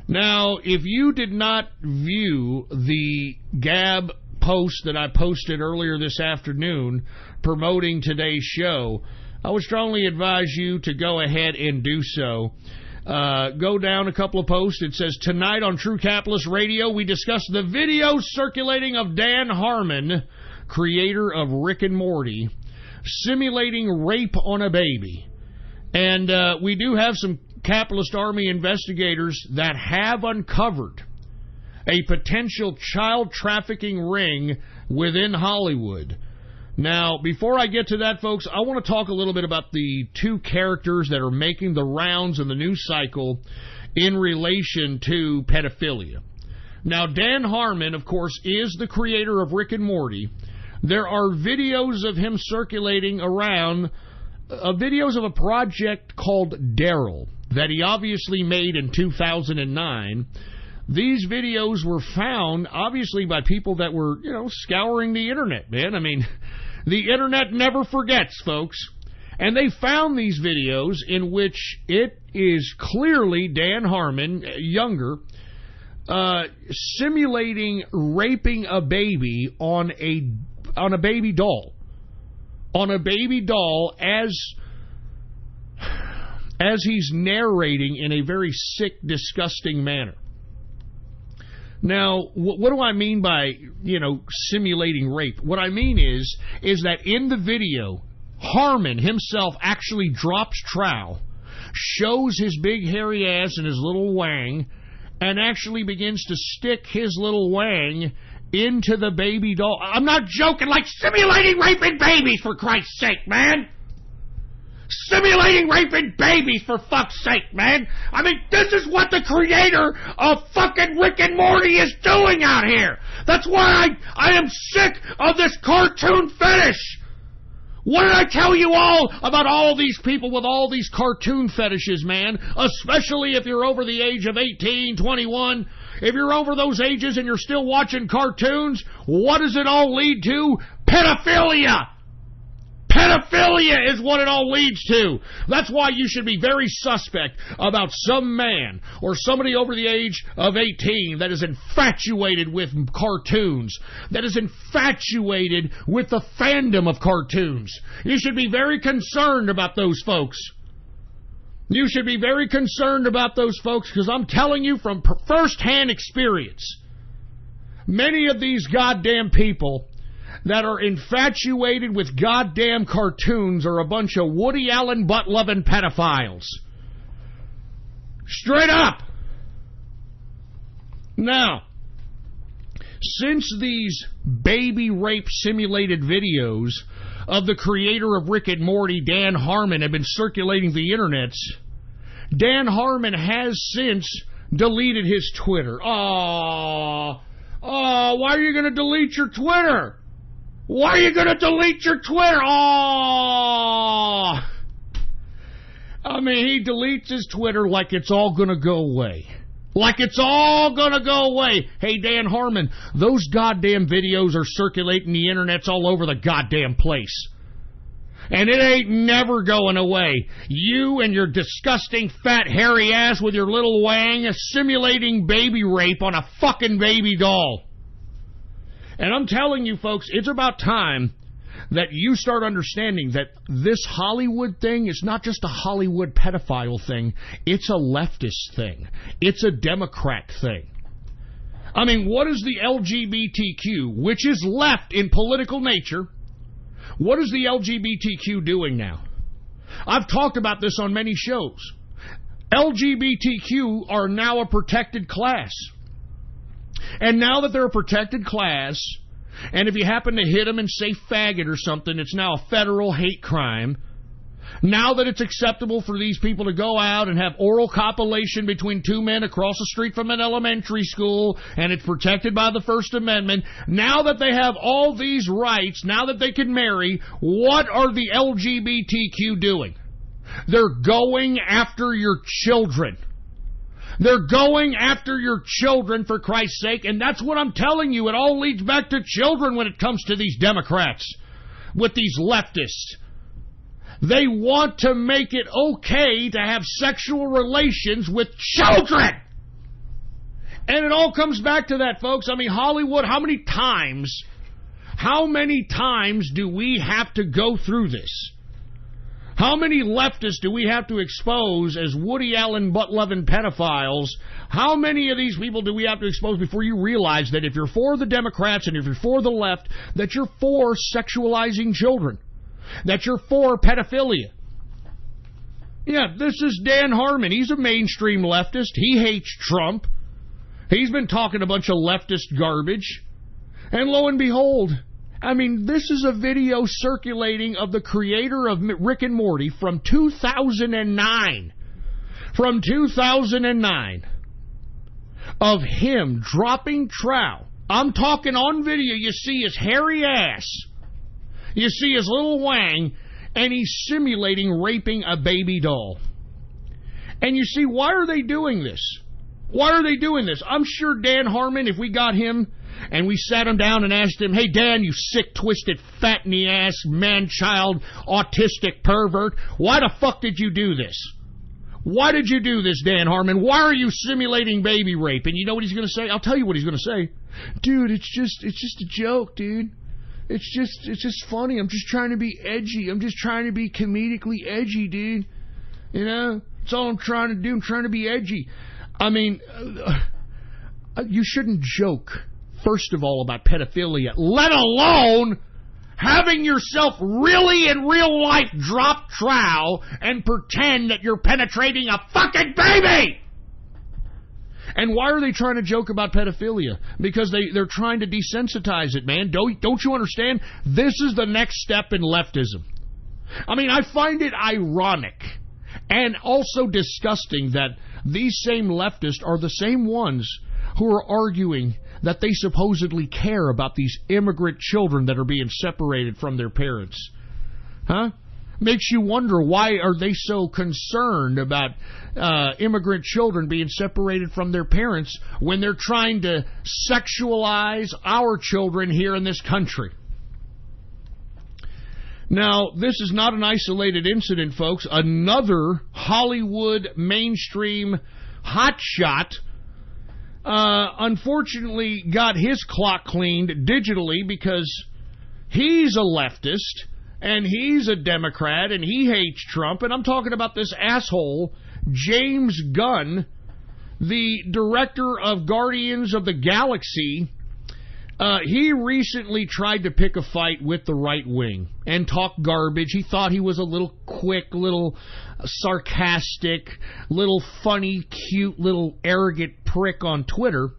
Now, if you did not view the Gab post that I posted earlier this afternoon promoting today's show, I would strongly advise you to go ahead and do so. Go down a couple of posts. It says, tonight on True Capitalist Radio, we discuss the video circulating of Dan Harmon, creator of Rick and Morty, simulating rape on a baby. And we do have some Capitalist Army investigators that have uncovered a potential child trafficking ring within Hollywood. Now, before I get to that, folks, I want to talk a little bit about the two characters that are making the rounds in the news cycle in relation to pedophilia. Now, Dan Harmon, of course, is the creator of Rick and Morty. There are videos of him circulating around, videos of a project called Daryl that he obviously made in 2009. These videos were found, obviously, by people that were, scouring the internet, man. I mean, the internet never forgets, folks. And they found these videos in which it is clearly Dan Harmon, younger, simulating raping a baby on a baby doll. On a baby doll as he's narrating in a very sick, disgusting manner. Now, what do I mean by, simulating rape? What I mean is that in the video, Harmon himself actually drops trowel, shows his big hairy ass and his little wang, and actually begins to stick his little wang into the baby doll. I'm not joking, like simulating raping babies, for Christ's sake, man! Simulating raping babies, for fuck's sake, man! I mean, this is what the creator of fucking Rick and Morty is doing out here! That's why I am sick of this cartoon fetish! What did I tell you all about all these people with all these cartoon fetishes, man? Especially if you're over the age of 18, 21. If you're over those ages and you're still watching cartoons, what does it all lead to? Pedophilia! Pedophilia is what it all leads to. That's why you should be very suspect about some man or somebody over the age of 18 that is infatuated with cartoons, that is infatuated with the fandom of cartoons. You should be very concerned about those folks. You should be very concerned about those folks, because I'm telling you from first-hand experience, many of these goddamn people that are infatuated with goddamn cartoons are a bunch of Woody Allen butt-loving pedophiles. Straight up. Now, since these baby rape simulated videos of the creator of Rick and Morty, Dan Harmon, have been circulating the internets, Dan Harmon has since deleted his Twitter. Why are you going to delete your Twitter? Why are you going to delete your Twitter? I mean, he deletes his Twitter like it's all going to go away. Like it's all going to go away. Hey, Dan Harmon, those goddamn videos are circulating the internets all over the goddamn place. And it ain't never going away. You and your disgusting fat hairy ass with your little wang simulating baby rape on a fucking baby doll. And I'm telling you, folks, it's about time that you start understanding that this Hollywood thing is not just a Hollywood pedophile thing. It's a leftist thing. It's a Democrat thing. I mean, what is the LGBTQ, which is left in political nature, what is the LGBTQ doing now? I've talked about this on many shows. LGBTQ are now a protected class. And now that they're a protected class, and if you happen to hit them and say faggot or something, it's now a federal hate crime. Now that it's acceptable for these people to go out and have oral copulation between two men across the street from an elementary school, and it's protected by the First Amendment, now that they have all these rights, now that they can marry, what are the LGBTQ doing? They're going after your children. They're going after your children, for Christ's sake, and that's what I'm telling you. It all leads back to children when it comes to these Democrats, with these leftists. They want to make it okay to have sexual relations with children. And it all comes back to that, folks. I mean, Hollywood, how many times do we have to go through this? How many leftists do we have to expose as Woody Allen butt-loving pedophiles? How many of these people do we have to expose before you realize that if you're for the Democrats and if you're for the left, that you're for sexualizing children? That you're for pedophilia? Yeah, this is Dan Harmon. He's a mainstream leftist. He hates Trump. He's been talking a bunch of leftist garbage. And lo and behold, I mean, this is a video circulating of the creator of Rick and Morty from 2009. From 2009. Of him dropping trowel. I'm talking on video. You see his hairy ass. You see his little wang. And he's simulating raping a baby doll. And you see, why are they doing this? Why are they doing this? I'm sure Dan Harmon, if we got him and we sat him down and asked him, hey, Dan, you sick, twisted, fat-in-the-ass, man-child, autistic pervert, why the fuck did you do this? Why did you do this, Dan Harmon? Why are you simulating baby rape? And you know what he's going to say? I'll tell you what he's going to say. Dude, it's just a joke, dude. It's just funny. I'm just trying to be edgy. I'm just trying to be comedically edgy, dude. You know? That's all I'm trying to do. I'm trying to be edgy. I mean, you shouldn't joke, first of all, about pedophilia, let alone having yourself really in real life drop trowel and pretend that you're penetrating a fucking baby! And why are they trying to joke about pedophilia? Because they're trying to desensitize it, man. Don't you understand? This is the next step in leftism. I mean, I find it ironic and also disgusting that these same leftists are the same ones who are arguing that they supposedly care about these immigrant children that are being separated from their parents. Huh? Makes you wonder, why are they so concerned about immigrant children being separated from their parents when they're trying to sexualize our children here in this country? Now, this is not an isolated incident, folks. Another Hollywood mainstream hotshot unfortunately got his clock cleaned digitally because he's a leftist and he's a Democrat and he hates Trump. And I'm talking about this asshole, James Gunn, the director of Guardians of the Galaxy. He recently tried to pick a fight with the right wing and talk garbage. He thought he was a little quick, little sarcastic, little funny, cute, little arrogant prick on Twitter.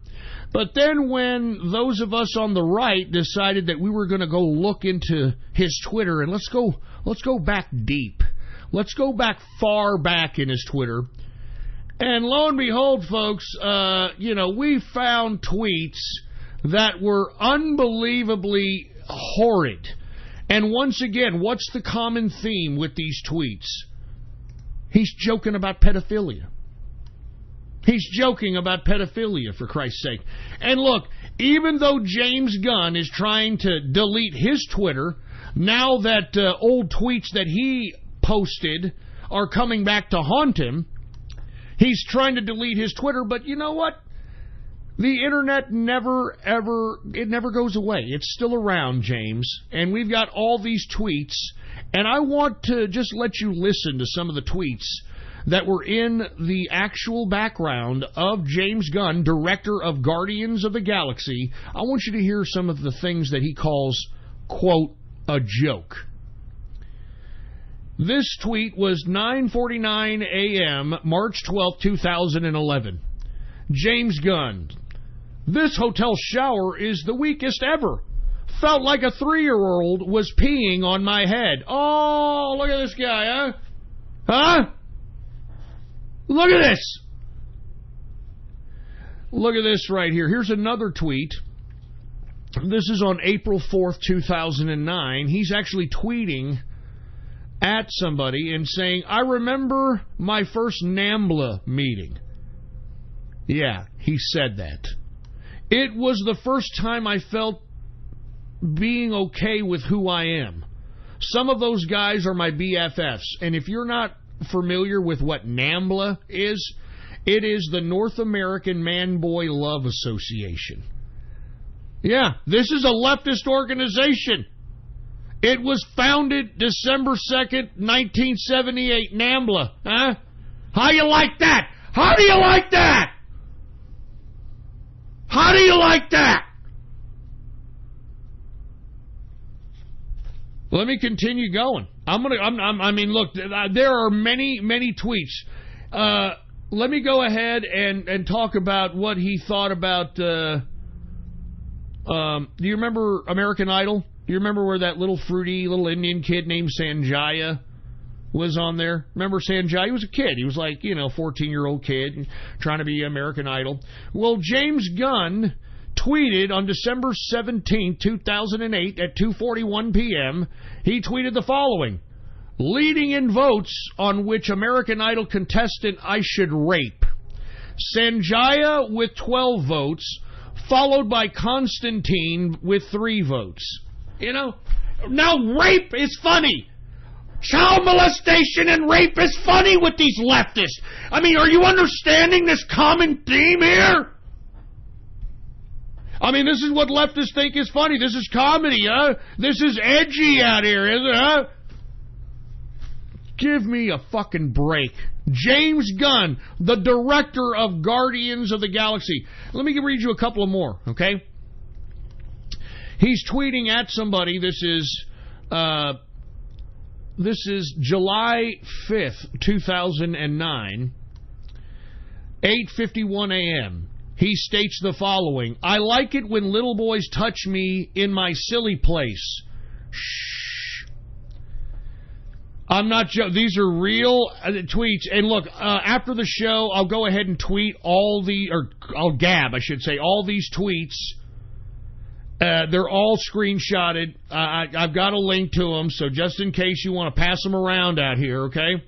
But then when those of us on the right decided that we were going to go look into his Twitter, and let's go back deep. Let's go back far back in his Twitter. And lo and behold, folks, we found tweets that were unbelievably horrid. And once again, what's the common theme with these tweets? He's joking about pedophilia. He's joking about pedophilia, for Christ's sake. And look, even though James Gunn is trying to delete his Twitter, now that old tweets that he posted are coming back to haunt him, he's trying to delete his Twitter, but you know what? The internet never goes away. It's still around, James. And we've got all these tweets. And I want to just let you listen to some of the tweets that were in the actual background of James Gunn, director of Guardians of the Galaxy. I want you to hear some of the things that he calls, quote, a joke. This tweet was 9:49 a.m., March 12, 2011. James Gunn. This hotel shower is the weakest ever. Felt like a 3-year-old was peeing on my head. Oh, look at this guy, huh? Huh? Look at this. Look at this right here. Here's another tweet. This is on April 4th, 2009. He's actually tweeting at somebody and saying, I remember my first NAMBLA meeting. Yeah, he said that. It was the first time I felt being okay with who I am. Some of those guys are my BFFs. And if you're not familiar with what NAMBLA is, it is the North American Man-Boy Love Association. Yeah, this is a leftist organization. It was founded December 2nd, 1978, NAMBLA. Huh? How you like that? How do you like that? How do you like that? Let me continue going. Look, there are many tweets. Let me go ahead and talk about what he thought about. Do you remember American Idol? Do you remember where that little fruity little Indian kid named Sanjaya was on there? Remember Sanjaya? He was a kid. He was like, 14-year-old kid trying to be American Idol. Well, James Gunn tweeted on December 17, 2008 at 2:41 p.m., he tweeted the following: leading in votes on which American Idol contestant I should rape. Sanjaya with 12 votes, followed by Constantine with 3 votes. Now rape is funny. Child molestation and rape is funny with these leftists. I mean, are you understanding this common theme here? I mean, this is what leftists think is funny. This is comedy, huh? This is edgy out here, isn't it, huh? Give me a fucking break. James Gunn, the director of Guardians of the Galaxy. Let me read you a couple of more, okay? He's tweeting at somebody. This is July 5th, 2009, 8:51 a.m. He states the following: I like it when little boys touch me in my silly place. Shh. I'm not joking. These are real tweets. And look, after the show, I'll go ahead and tweet I'll gab, I should say, all these tweets. They're all screenshotted. I've got a link to them, so just in case you want to pass them around out here, okay?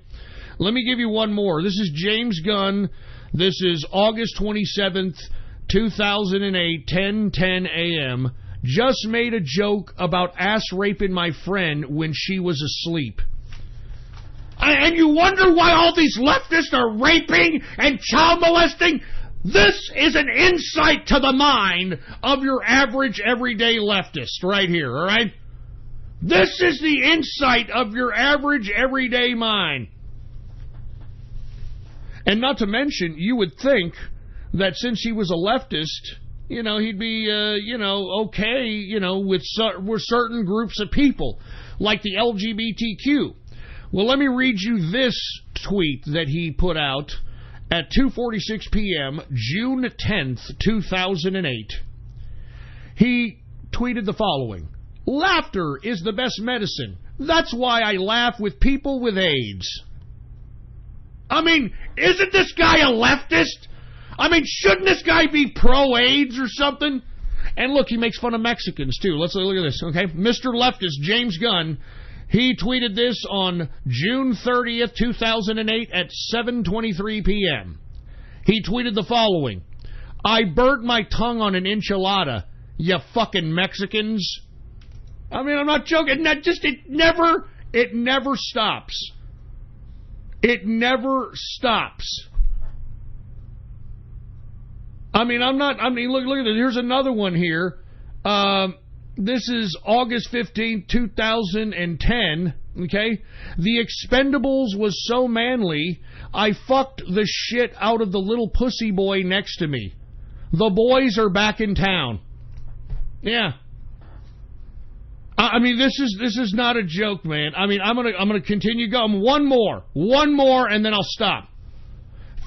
Let me give you one more. This is James Gunn. This is August 27th, 2008, 10:10 a.m. Just made a joke about ass raping my friend when she was asleep. And you wonder why all these leftists are raping and child molesting? This is an insight to the mind of your average everyday leftist right here, all right? This is the insight of your average everyday mind. And not to mention, you would think that since he was a leftist, he'd be, okay, with certain groups of people, like the LGBTQ. Well, let me read you this tweet that he put out at 2:46 p.m., June 10th, 2008. He tweeted the following: laughter is the best medicine. That's why I laugh with people with AIDS. I mean, isn't this guy a leftist? I mean, shouldn't this guy be pro-AIDS or something? And look, he makes fun of Mexicans, too. Let's look at this, okay? Mr. Leftist, James Gunn, he tweeted this on June 30th, 2008 at 7:23 p.m. He tweeted the following: I burnt my tongue on an enchilada, you fucking Mexicans. I mean, I'm not joking. It never stops. It never stops. Look at this. Here's another one here. This is August 15th, 2010, okay? The Expendables was so manly, I fucked the shit out of the little pussy boy next to me. The boys are back in town. Yeah. This is not a joke, man. I'm gonna continue going. One more, and then I'll stop.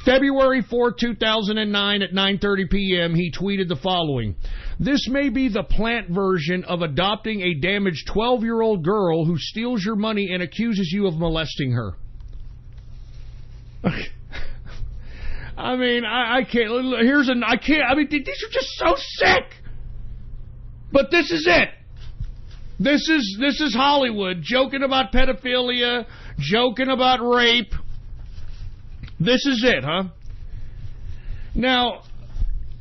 February 4, 2009 at 9:30 p.m., he tweeted the following: this may be the plant version of adopting a damaged 12-year-old girl who steals your money and accuses you of molesting her. I can't. These are just so sick. But this is it. This is Hollywood joking about pedophilia, joking about rape. This is it, huh? Now,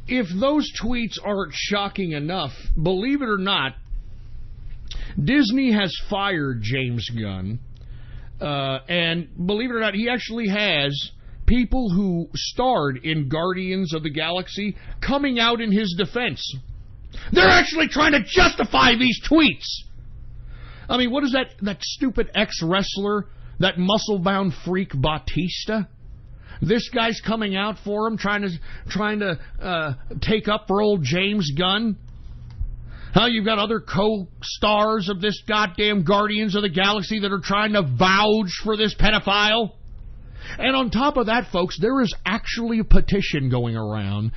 if those tweets aren't shocking enough, believe it or not, Disney has fired James Gunn. And believe it or not, he actually has people who starred in Guardians of the Galaxy coming out in his defense. They're actually trying to justify these tweets. What is that stupid ex-wrestler, that muscle-bound freak Batista? This guy's coming out for him, trying to take up for old James Gunn. You've got other co-stars of this goddamn Guardians of the Galaxy that are trying to vouch for this pedophile. And on top of that, folks, there is actually a petition going around.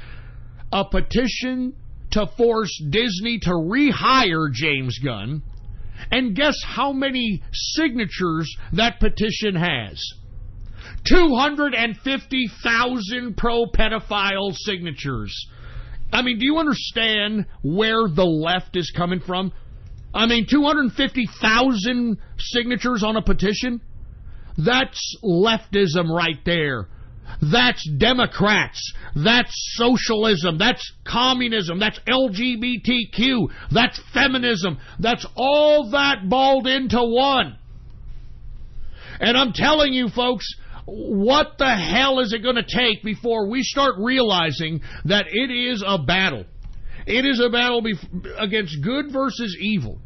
A petition to force Disney to rehire James Gunn. And guess how many signatures that petition has? 250,000 pro-pedophile signatures. Do you understand where the left is coming from? 250,000 signatures on a petition? That's leftism right there. That's Democrats. That's socialism. That's communism. That's LGBTQ. That's feminism. That's all that balled into one. And I'm telling you, folks, what the hell is it going to take before we start realizing that it is a battle? It is a battle against good versus evil.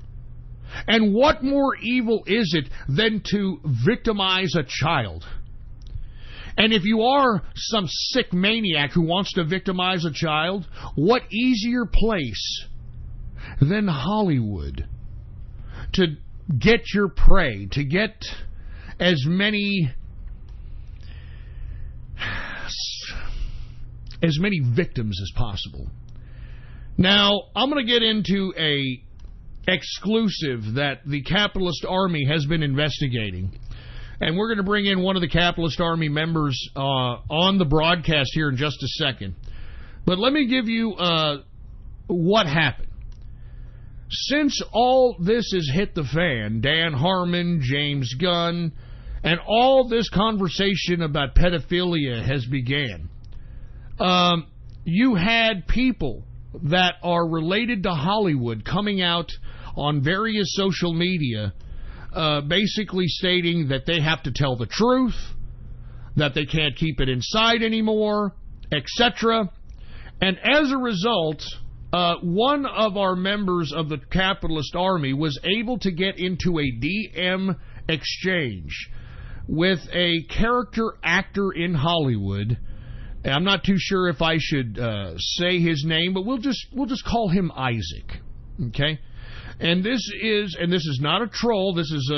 And what more evil is it than to victimize a child? And if you are some sick maniac who wants to victimize a child, what easier place than Hollywood to get your prey, to get as many victims as possible. Now, I'm going to get into a exclusive that the Capitalist Army has been investigating. And we're going to bring in one of the Capitalist Army members on the broadcast here in just a second. But let me give you what happened. Since all this has hit the fan, Dan Harmon, James Gunn, and all this conversation about pedophilia has began, you had people that are related to Hollywood coming out on various social media basically stating that they have to tell the truth, that they can't keep it inside anymore, etc. And as a result, one of our members of the Capitalist Army was able to get into a DM exchange with a character actor in Hollywood. I'm not too sure if I should say his name, but we'll just call him Isaac. Okay? And this is not a troll. This is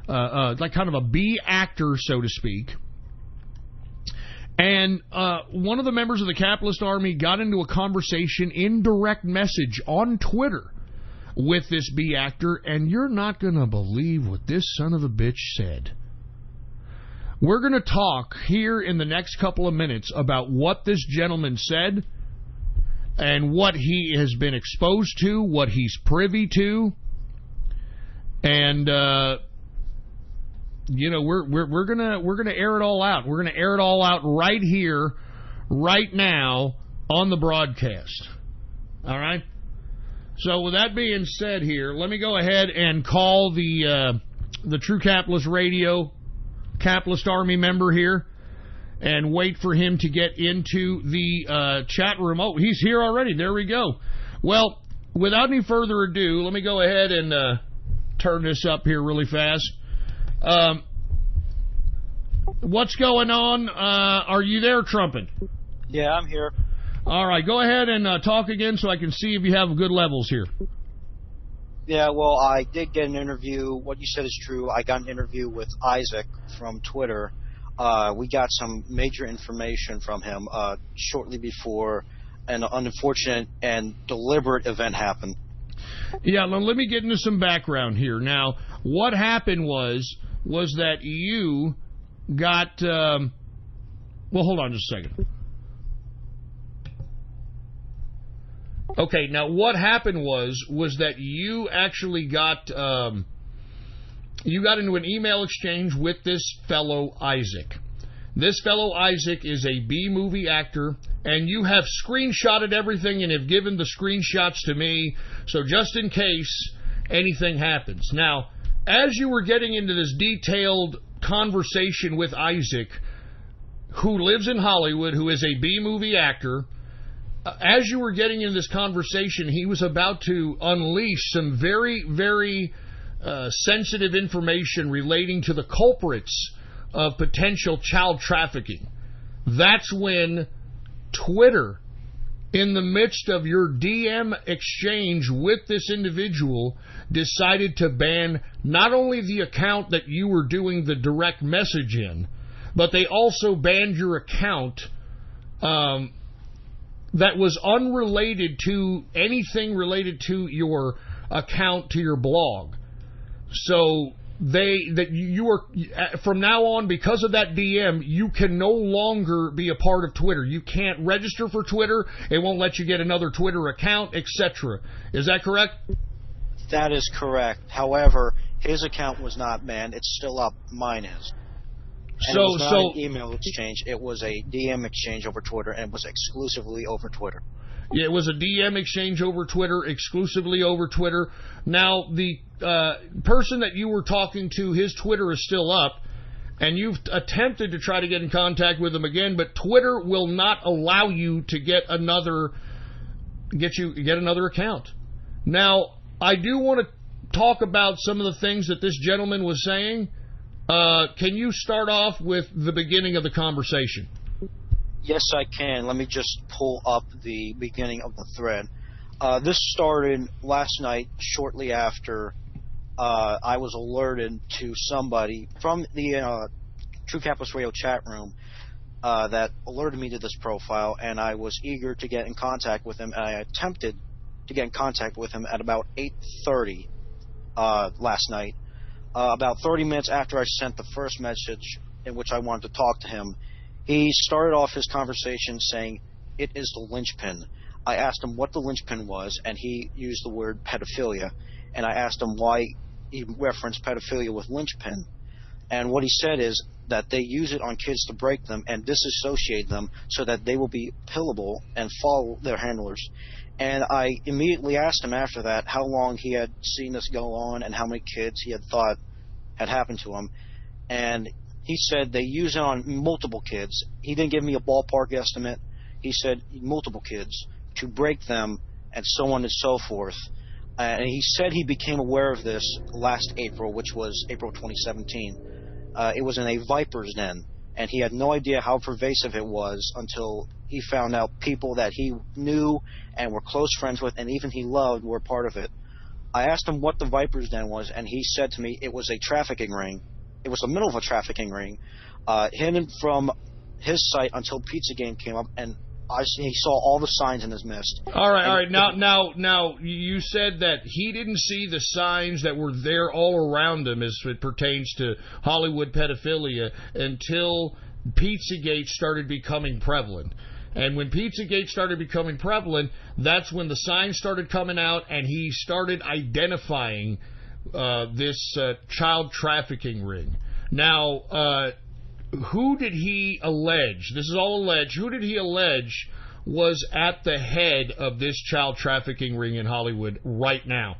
like kind of a B actor, so to speak. And one of the members of the Capitalist Army got into a conversation in direct message on Twitter with this B actor, and you're not going to believe what this son of a bitch said. We're going to talk here in the next couple of minutes about what this gentleman said and what he has been exposed to, what he's privy to, and you know, we're gonna air it all out. We're gonna air it all out right here, right now on the broadcast. All right. So with that being said, here, let me go ahead and call the True Capitalist Radio Capitalist Army member here, and wait for him to get into the chat room. Oh, he's here already. There we go. Well, without any further ado, let me go ahead and turn this up here really fast. What's going on? Are you there, Trumpet? Yeah, I'm here. All right, go ahead and talk again so I can see if you have good levels here. Yeah, well, I did get an interview. What you said is true. I got an interview with Isaac from Twitter. We got some major information from him shortly before an unfortunate and deliberate event happened. Yeah, let me get into some background here. Now, what happened was that you got... well, hold on just a second. Okay, now what happened was that you actually got... you got into an email exchange with this fellow Isaac. This fellow Isaac is a B-movie actor, and you have screenshotted everything and have given the screenshots to me, so just in case anything happens. Now, as you were getting into this detailed conversation with Isaac, who lives in Hollywood, who is a B-movie actor, as you were getting into this conversation, he was about to unleash some very, very sensitive information relating to the culprits of potential child trafficking. That's when Twitter, in the midst of your DM exchange with this individual, decided to ban not only the account that you were doing the direct message in, but they also banned your account that was unrelated to anything related to your account, to your blog. So you are, from now on, because of that DM, you can no longer be a part of Twitter. You can't register for Twitter. It won't let you get another Twitter account, etc. Is that correct? That is correct. However, his account was not banned. It's still up. Mine is. And it was not an email exchange. It was a DM exchange over Twitter, and it was exclusively over Twitter. Yeah, it was a DM exchange over Twitter, exclusively over Twitter. Now, the person that you were talking to, his Twitter is still up. and you've attempted to try to get in contact with him again, but Twitter will not allow you to get another account. Now, I do want to talk about some of the things that this gentleman was saying. Can you start off with the beginning of the conversation? Yes, I can. Let me just pull up the beginning of the thread. This started last night, shortly after I was alerted to somebody from the True Capitalist Radio chat room that alerted me to this profile, and I was eager to get in contact with him, and I attempted to get in contact with him at about 8:30 last night. About 30 minutes after I sent the first message in which I wanted to talk to him, he started off his conversation saying, "It is the linchpin." I asked him what the linchpin was, and he used the word pedophilia. And I asked him why he referenced pedophilia with linchpin. And what he said is that they use it on kids to break them and disassociate them so that they will be pillable and follow their handlers. And I immediately asked him after that how long he had seen this go on and how many kids he had thought had happened to him. And he said they use it on multiple kids. He didn't give me a ballpark estimate. He said multiple kids to break them and so on and so forth. And he said he became aware of this last April, which was April 2017. It was in a viper's den, and he had no idea how pervasive it was until he found out people that he knew and were close friends with and even he loved were part of it. I asked him what the viper's den was, and he said to me it was a trafficking ring. It was the middle of a trafficking ring, hidden from his sight until Pizzagate came up, and he saw all the signs in his mist. All right. Now, you said that he didn't see the signs that were there all around him as it pertains to Hollywood pedophilia until Pizzagate started becoming prevalent. And when Pizzagate started becoming prevalent, that's when the signs started coming out, and he started identifying this child trafficking ring. Now, who did he allege? This is all alleged. Who did he allege was at the head of this child trafficking ring in Hollywood right now?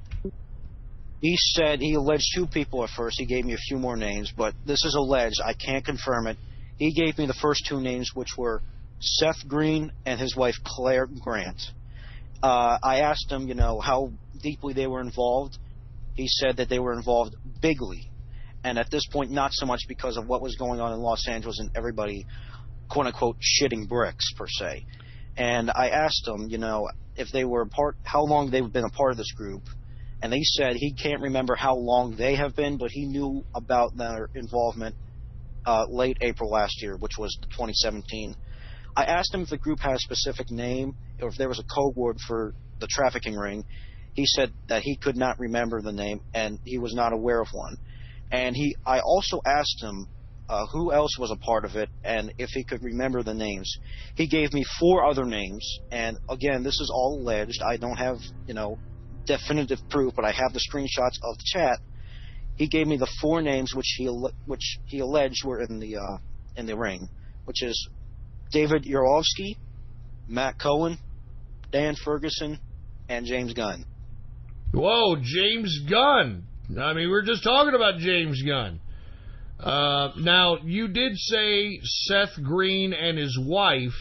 He said he alleged two people at first. He gave me a few more names, but this is alleged. I can't confirm it. He gave me the first two names, which were Seth Green and his wife Claire Grant. I asked him, how deeply they were involved. He said that they were involved bigly. And at this point, not so much because of what was going on in Los Angeles and everybody, quote-unquote, shitting bricks, per se. And I asked him, if they were how long they've been a part of this group. And they said he can't remember how long they have been, but he knew about their involvement late April last year, which was 2017. I asked him if the group had a specific name or if there was a code word for the trafficking ring. He said that he could not remember the name and he was not aware of one. And I also asked him who else was a part of it and if he could remember the names. He gave me 4 other names, and again, this is all alleged. I don't have, definitive proof, but I have the screenshots of the chat. He gave me the 4 names which he alleged were in the ring, which is David Yurovsky, Matt Cohen, Dan Ferguson, and James Gunn. Whoa, James Gunn. I mean, we're just talking about James Gunn. Now, you did say Seth Green and his wife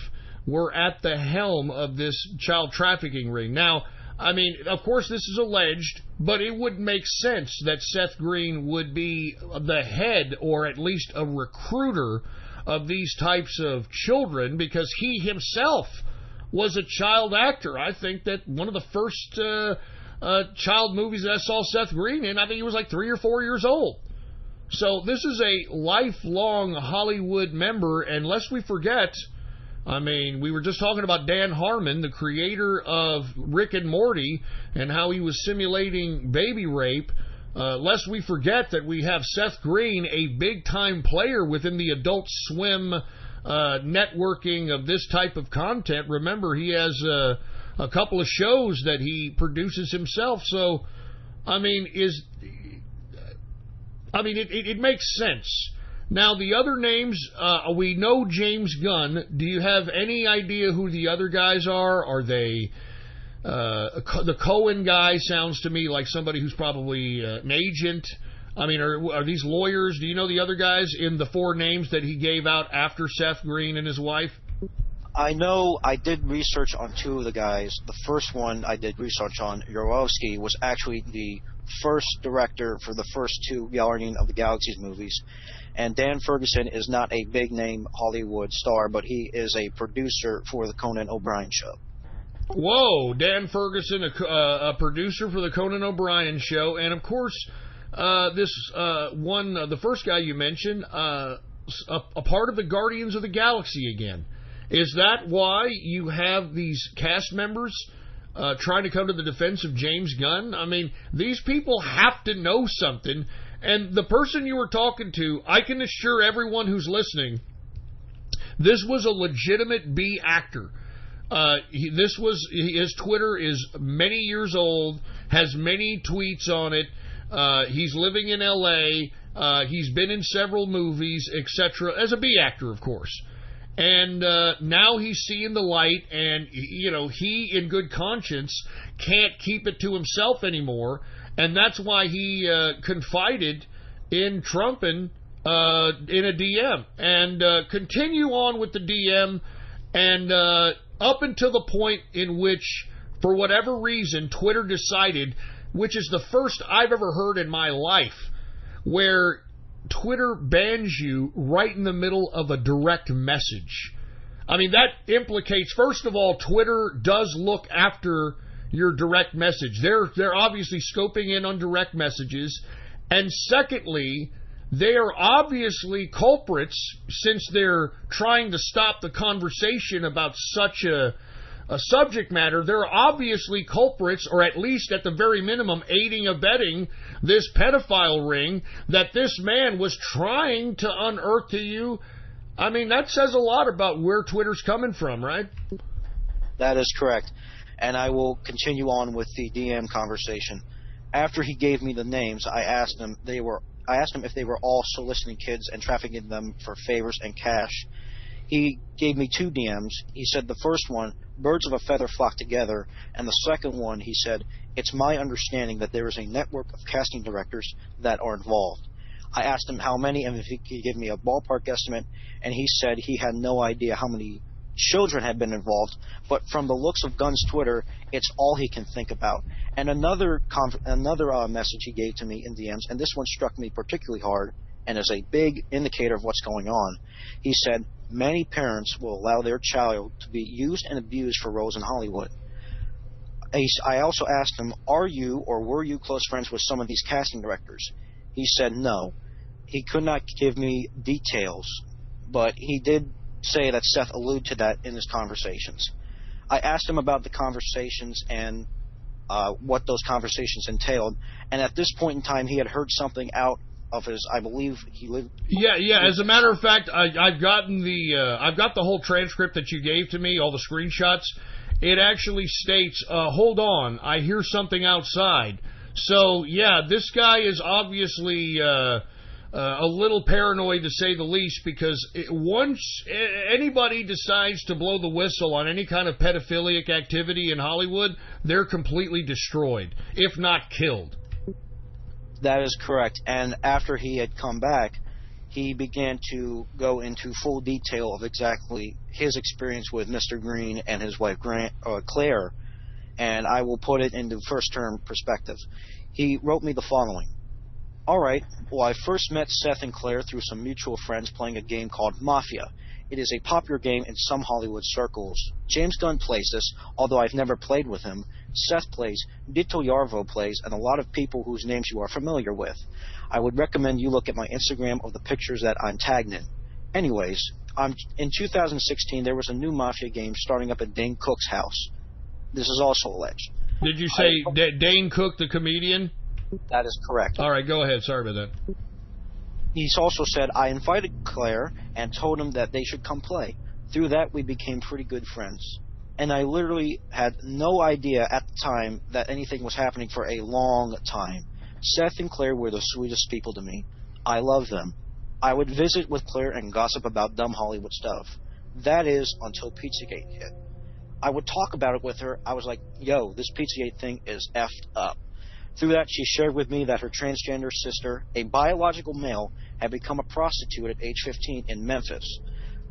were at the helm of this child trafficking ring. Now, I mean, of course, this is alleged, but it would make sense that Seth Green would be the head or at least a recruiter of these types of children because he himself was a child actor. I think that one of the first child movies that I saw Seth Green in, I think he was like 3 or 4 years old. So this is a lifelong Hollywood member, and lest we forget, I mean, we were just talking about Dan Harmon, the creator of Rick and Morty, and how he was simulating baby rape. Lest we forget that we have Seth Green, a big-time player within the Adult Swim networking of this type of content. Remember, he has a couple of shows that he produces himself. So, I mean, it makes sense. Now, the other names, we know James Gunn. Do you have any idea who the other guys are? Are they... the Cohen guy sounds to me like somebody who's probably an agent. I mean, are these lawyers? Do you know the other guys in the 4 names that he gave out after Seth Green and his wife? I know I did research on 2 of the guys. The first one I did research on, Yorowski, was actually the first director for the first 2 Guardian of the Galaxies movies. And Dan Ferguson is not a big-name Hollywood star, but he is a producer for the Conan O'Brien show. Whoa, Dan Ferguson, a producer for the Conan O'Brien show. And, of course, the first guy you mentioned, a part of the Guardians of the Galaxy again. Is that why you have these cast members trying to come to the defense of James Gunn? I mean, these people have to know something. And the person you were talking to, I can assure everyone who's listening, this was a legitimate B actor. His Twitter is many years old, has many tweets on it. He's living in L.A. He's been in several movies, etc. As a B actor, of course. And now he's seeing the light, and he, in good conscience, can't keep it to himself anymore, and that's why he confided in Trumpin in a DM, and continue on with the DM, and up until the point in which, for whatever reason, Twitter decided, which is the first I've ever heard in my life, where Twitter bans you right in the middle of a direct message. I mean, that implicates, first of all, Twitter does look after your direct message. They're obviously scoping in on direct messages. And secondly, they are obviously culprits, since they're trying to stop the conversation about such a subject matter. They're obviously culprits, or at least at the very minimum aiding, abetting this pedophile ring that this man was trying to unearth to you. I mean, that says a lot about where Twitter's coming from, right? That is correct. And I will continue on with the DM conversation. After he gave me the names, I asked him if they were all soliciting kids and trafficking them for favors and cash. He gave me 2 DMs. He said the first one, birds of a feather flock together, and the second one, he said, it's my understanding that there is a network of casting directors that are involved. I asked him how many and if he could give me a ballpark estimate, and he said he had no idea how many children had been involved, but from the looks of Gunn's Twitter, it's all he can think about. And another message he gave to me in DMs, and this one struck me particularly hard and is a big indicator of what's going on. He said, many parents will allow their child to be used and abused for roles in Hollywood. I also asked him, are you or were you close friends with some of these casting directors? He said no. He could not give me details, but he did say that Seth alluded to that in his conversations. I asked him about the conversations and what those conversations entailed, and at this point in time he had heard something out of his, I believe he lived... Yeah, as a matter of fact, I've got the whole transcript that you gave to me, all the screenshots. It actually states, hold on, I hear something outside. So, yeah, this guy is obviously a little paranoid, to say the least, because once anybody decides to blow the whistle on any kind of pedophilic activity in Hollywood, they're completely destroyed, if not killed. That is correct. And after he had come back, he began to go into full detail of exactly his experience with Mr. Green and his wife Claire, and I will put it into first-term perspective. He wrote me the following. All right, well, I first met Seth and Claire through some mutual friends playing a game called Mafia. It is a popular game in some Hollywood circles. James Gunn plays this, although I've never played with him. Seth plays, Dito Yarvo plays, and a lot of people whose names you are familiar with. I would recommend you look at my Instagram of the pictures that I'm tagged in. Anyways, in 2016, there was a new Mafia game starting up at Dane Cook's house. This is also alleged. Did you say Dane Cook, the comedian? That is correct. All right, go ahead. Sorry about that. He's also said, I invited Claire and told him that they should come play. Through that, we became pretty good friends. And I literally had no idea at the time that anything was happening for a long time. Seth and Claire were the sweetest people to me. I love them. I would visit with Claire and gossip about dumb Hollywood stuff. That is, until Pizzagate hit. I would talk about it with her. I was like, yo, this Pizzagate thing is effed up. Through that, she shared with me that her transgender sister, a biological male, had become a prostitute at age 15 in Memphis.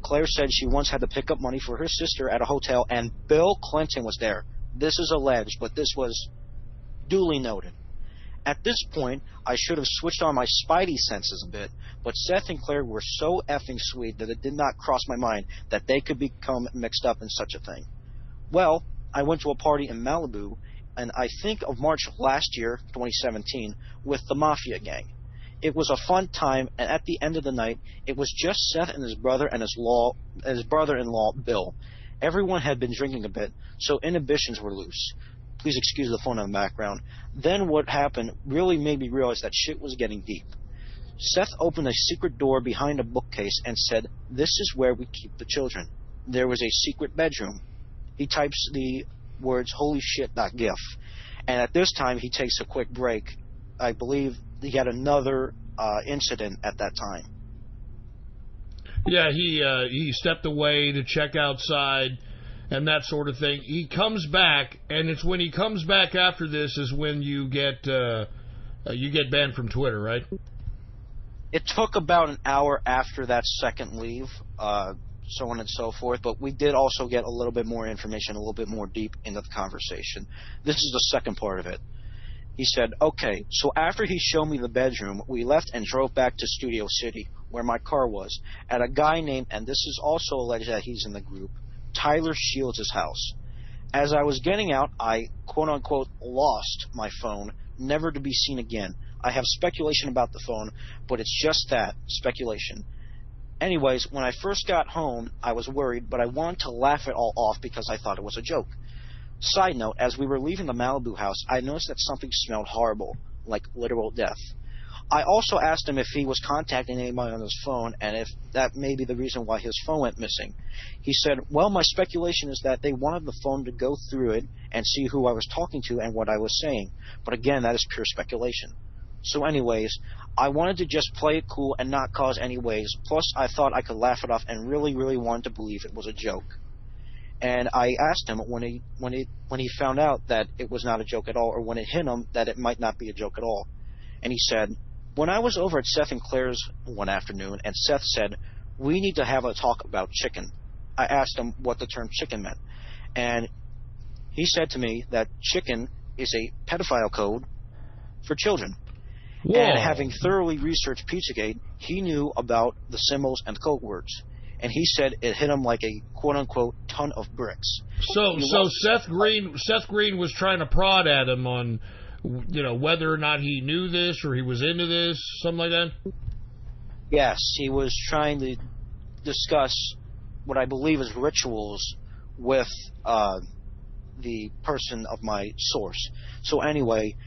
Claire said she once had to pick up money for her sister at a hotel, and Bill Clinton was there. This is alleged, but this was duly noted. At this point, I should have switched on my spidey senses a bit, but Seth and Claire were so effing sweet that it did not cross my mind that they could become mixed up in such a thing. Well, I went to a party in Malibu, and I think of March last year, 2017, with the Mafia gang. It was a fun time, and at the end of the night, it was just Seth and his brother and his brother-in-law, Bill. Everyone had been drinking a bit, so inhibitions were loose. Please excuse the phone in the background. Then what happened really made me realize that shit was getting deep. Seth opened a secret door behind a bookcase and said, "This is where we keep the children." There was a secret bedroom. He types the words, "holy shit.gif." And at this time, he takes a quick break. I believe he had another incident at that time. Yeah, he stepped away to check outside and that sort of thing. He comes back, and it's when he comes back after this is when you get banned from Twitter, right? It took about an hour after that second leave, so on and so forth, but we did also get a little bit more information, a little bit more deep into the conversation. This is the second part of it. He said, okay, so after he showed me the bedroom, we left and drove back to Studio City, where my car was, at a guy named, and this is also alleged that he's in the group, Tyler Shields' house. As I was getting out, I, quote-unquote, lost my phone, never to be seen again. I have speculation about the phone, but it's just that, speculation. Anyways, when I first got home, I was worried, but I wanted to laugh it all off because I thought it was a joke. Side note, as we were leaving the Malibu house, I noticed that something smelled horrible, like literal death. I also asked him if he was contacting anybody on his phone and if that may be the reason why his phone went missing. He said, well, my speculation is that they wanted the phone to go through it and see who I was talking to and what I was saying. But again, that is pure speculation. So anyways, I wanted to just play it cool and not cause any waves. Plus, I thought I could laugh it off and really, really wanted to believe it was a joke. And I asked him when he found out that it was not a joke at all, or when it hit him that it might not be a joke at all. And he said, when I was over at Seth and Claire's one afternoon, and Seth said, we need to have a talk about chicken. I asked him what the term chicken meant. And he said to me that chicken is a pedophile code for children. Whoa. And having thoroughly researched Pizzagate, he knew about the symbols and code words. And he said it hit him like a quote-unquote ton of bricks. So Seth Green was trying to prod at him on, whether or not he knew this or he was into this, something like that? Yes, he was trying to discuss what I believe is rituals with the person of my source. So anyway,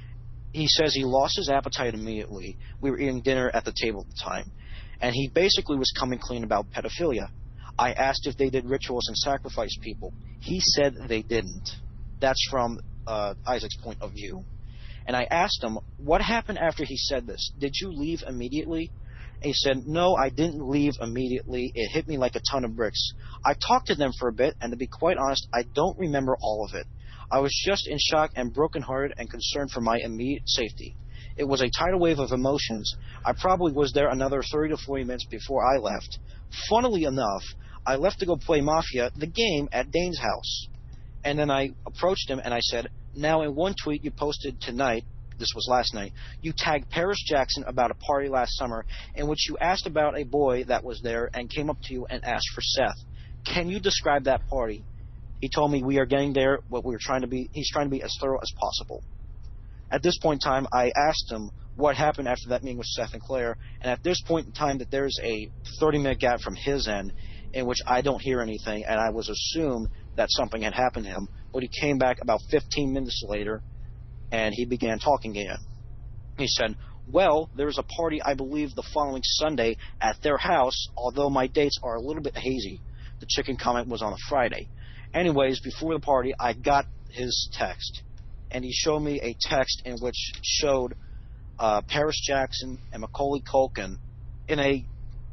he says he lost his appetite immediately. We were eating dinner at the table at the time. And he basically was coming clean about pedophilia. I asked if they did rituals and sacrificed people. He said they didn't. That's from Isaac's point of view. And I asked him, what happened after he said this? Did you leave immediately? And he said, no, I didn't leave immediately. It hit me like a ton of bricks. I talked to them for a bit, and to be quite honest, I don't remember all of it. I was just in shock and brokenhearted and concerned for my immediate safety. It was a tidal wave of emotions. I probably was there another 30 to 40 minutes before I left. Funnily enough, I left to go play Mafia, the game, at Dane's house. And then I approached him and I said, now in one tweet you posted tonight, this was last night, you tagged Paris Jackson about a party last summer in which you asked about a boy that was there and came up to you and asked for Seth. Can you describe that party? He told me we are getting there, but he's trying to be as thorough as possible. At this point in time, I asked him what happened after that meeting with Seth and Claire, and at this point in time that there's a 30-minute gap from his end in which I don't hear anything, and I was assumed that something had happened to him, but he came back about 15 minutes later, and he began talking again. He said, well, there was a party, I believe, the following Sunday at their house, although my dates are a little bit hazy. The chicken comment was on a Friday. Anyways, before the party, I got his text. And he showed me a text in which showed Paris Jackson and Macaulay Culkin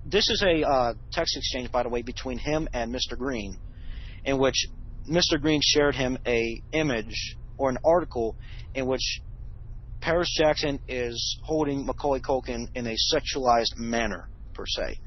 this is a text exchange, by the way, between him and Mr. Green, in which Mr. Green shared him a image or an article in which Paris Jackson is holding Macaulay Culkin in a sexualized manner, per se.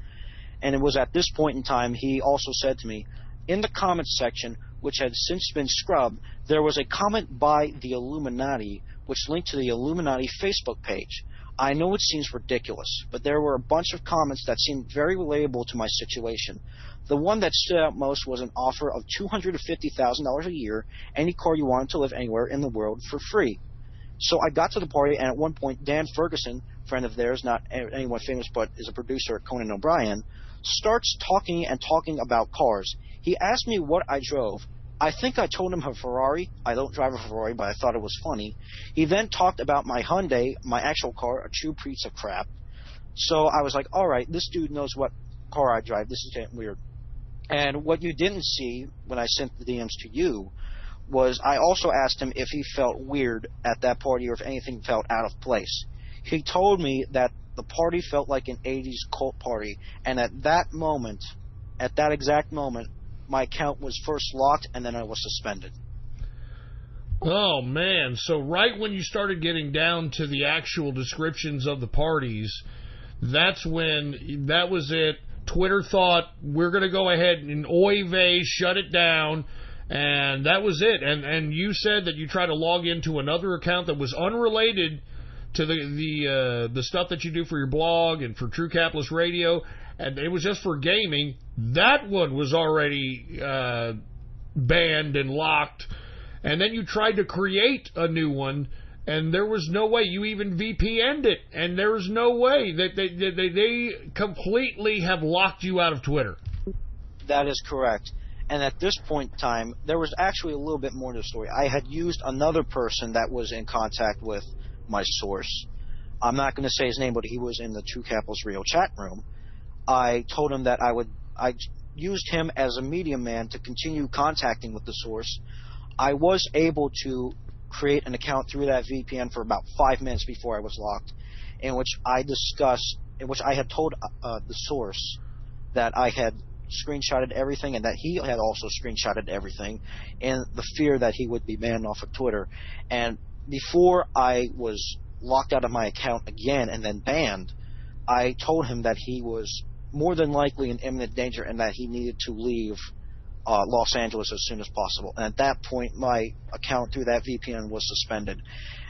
And it was at this point in time he also said to me, in the comments section, which had since been scrubbed, there was a comment by the Illuminati which linked to the Illuminati Facebook page. I know it seems ridiculous, but there were a bunch of comments that seemed very relatable to my situation. The one that stood out most was an offer of $250,000 a year, any car you wanted to live anywhere in the world for free. So I got to the party, and at one point, Dan Ferguson, friend of theirs, not anyone famous, but is a producer at Conan O'Brien, starts talking about cars. He asked me what I drove. I think I told him a Ferrari. I don't drive a Ferrari, but I thought it was funny. He then talked about my Hyundai, my actual car, a true piece of crap. So I was like, all right, this dude knows what car I drive. This is getting weird. And what you didn't see when I sent the DMs to you was I also asked him if he felt weird at that party or if anything felt out of place. He told me that the party felt like an 80s cult party, and at that exact moment, my account was first locked and then I was suspended. Oh, man. So right when you started getting down to the actual descriptions of the parties, that was it. Twitter thought, we're going to go ahead and oy vey, shut it down, and that was it. And you said that you tried to log into another account that was unrelated to the stuff that you do for your blog and for True Capitalist Radio, and it was just for gaming. That one was already banned and locked, and then you tried to create a new one, and there was no way. You even VPN'd it, and there was no way that they completely have locked you out of Twitter. That is correct. And at this point in time, there was actually a little bit more to the story. I had used another person that was in contact with my source. I'm not going to say his name, but he was in the True Capitalist Radio chat room. I told him that I used him as a medium man to continue contacting with the source. I was able to create an account through that VPN for about 5 minutes before I was locked, in which I had told the source that I had screenshotted everything and that he had also screenshotted everything in the fear that he would be banned off of Twitter. And before I was locked out of my account again and then banned, I told him that he was more than likely in imminent danger and that he needed to leave Los Angeles as soon as possible. And at that point, my account through that VPN was suspended.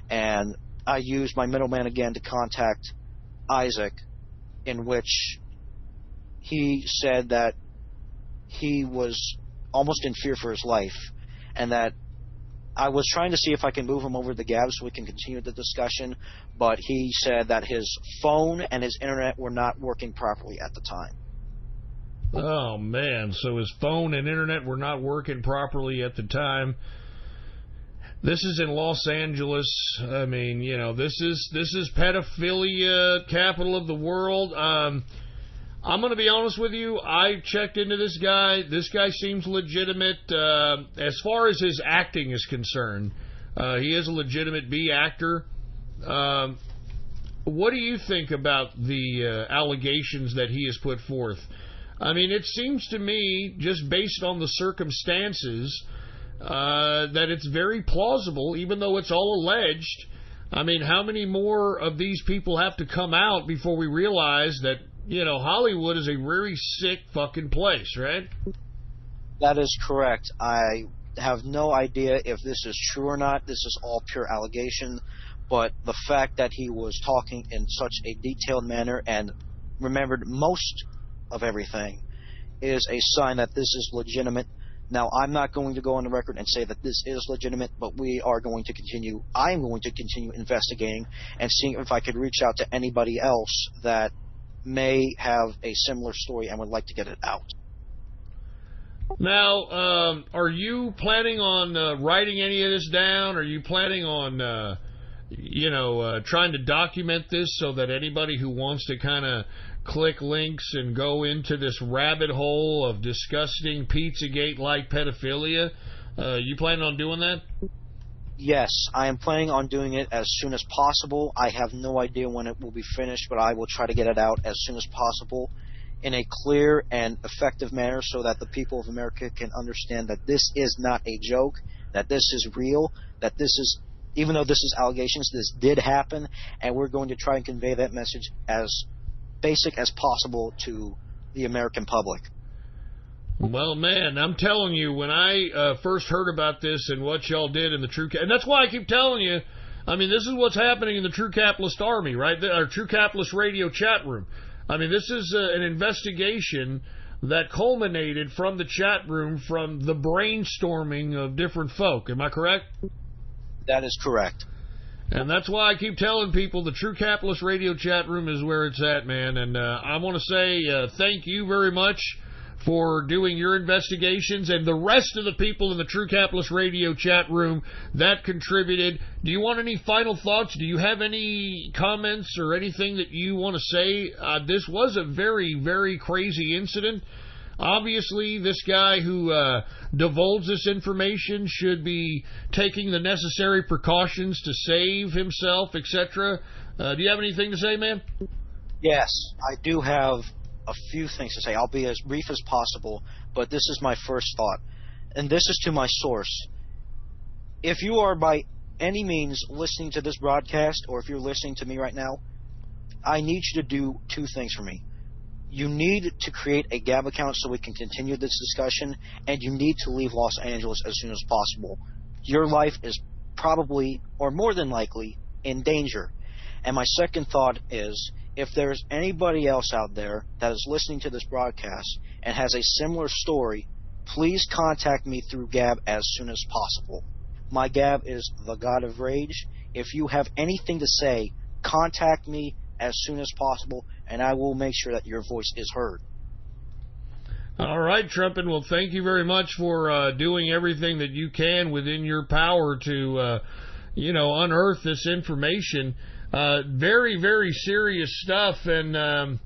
And I used my middleman again to contact Isaac, in which he said that he was almost in fear for his life, and that I was trying to see if I can move him over the Gab so we can continue the discussion, but he said that his phone and his internet were not working properly at the time. Oh, man. So his phone and internet were not working properly at the time. This is in Los Angeles. I mean, you know, this is pedophilia capital of the world. I'm going to be honest with you. I checked into this guy. This guy seems legitimate. As far as his acting is concerned, he is a legitimate B actor. What do you think about the allegations that he has put forth? I mean, it seems to me, just based on the circumstances, that it's very plausible, even though it's all alleged. I mean, how many more of these people have to come out before we realize that, you know, Hollywood is a very sick fucking place, right? That is correct. I have no idea if this is true or not. This is all pure allegation. But the fact that he was talking in such a detailed manner and remembered most of everything is a sign that this is legitimate. Now, I'm not going to go on the record and say that this is legitimate, but I'm going to continue investigating and seeing if I could reach out to anybody else that may have a similar story and would like to get it out. Now, are you planning on writing any of this down? Are you planning on, trying to document this so that anybody who wants to kind of click links and go into this rabbit hole of disgusting Pizzagate-like pedophilia, you planning on doing that? Yes, I am planning on doing it as soon as possible. I have no idea when it will be finished, but I will try to get it out as soon as possible in a clear and effective manner so that the people of America can understand that this is not a joke, that this is real, that this is Even though this is allegations, this did happen, and we're going to try and convey that message as basic as possible to the American public. Well, man, I'm telling you, when I first heard about this and what y'all did in the and that's why I keep telling you, I mean, this is what's happening in the True Capitalist Army, right? Our True Capitalist Radio chat room. I mean, this is an investigation that culminated from the chat room, from the brainstorming of different folk. Am I correct? That is correct. And that's why I keep telling people the True Capitalist Radio chat room is where it's at, man. And I want to say thank you very much for doing your investigations, and the rest of the people in the True Capitalist Radio chat room that contributed. Do you want any final thoughts? Do you have any comments or anything that you want to say? This was a very, very crazy incident. Obviously, this guy who divulged this information should be taking the necessary precautions to save himself, etc. Do you have anything to say, man? Yes, I do have a few things to say. I'll be as brief as possible, but this is my first thought, and this is to my source. If you are by any means listening to this broadcast, or if you're listening to me right now, I need you to do two things for me. You need to create a Gab account so we can continue this discussion, and you need to leave Los Angeles as soon as possible. Your life is probably, or more than likely, in danger. And my second thought is, if there's anybody else out there that is listening to this broadcast and has a similar story, please contact me through Gab as soon as possible. My Gab is the God of Rage. If you have anything to say, contact me as soon as possible, and I will make sure that your voice is heard. All right, Trumpin. Well, thank you very much for doing everything that you can within your power to, unearth this information. Very, very serious stuff, and,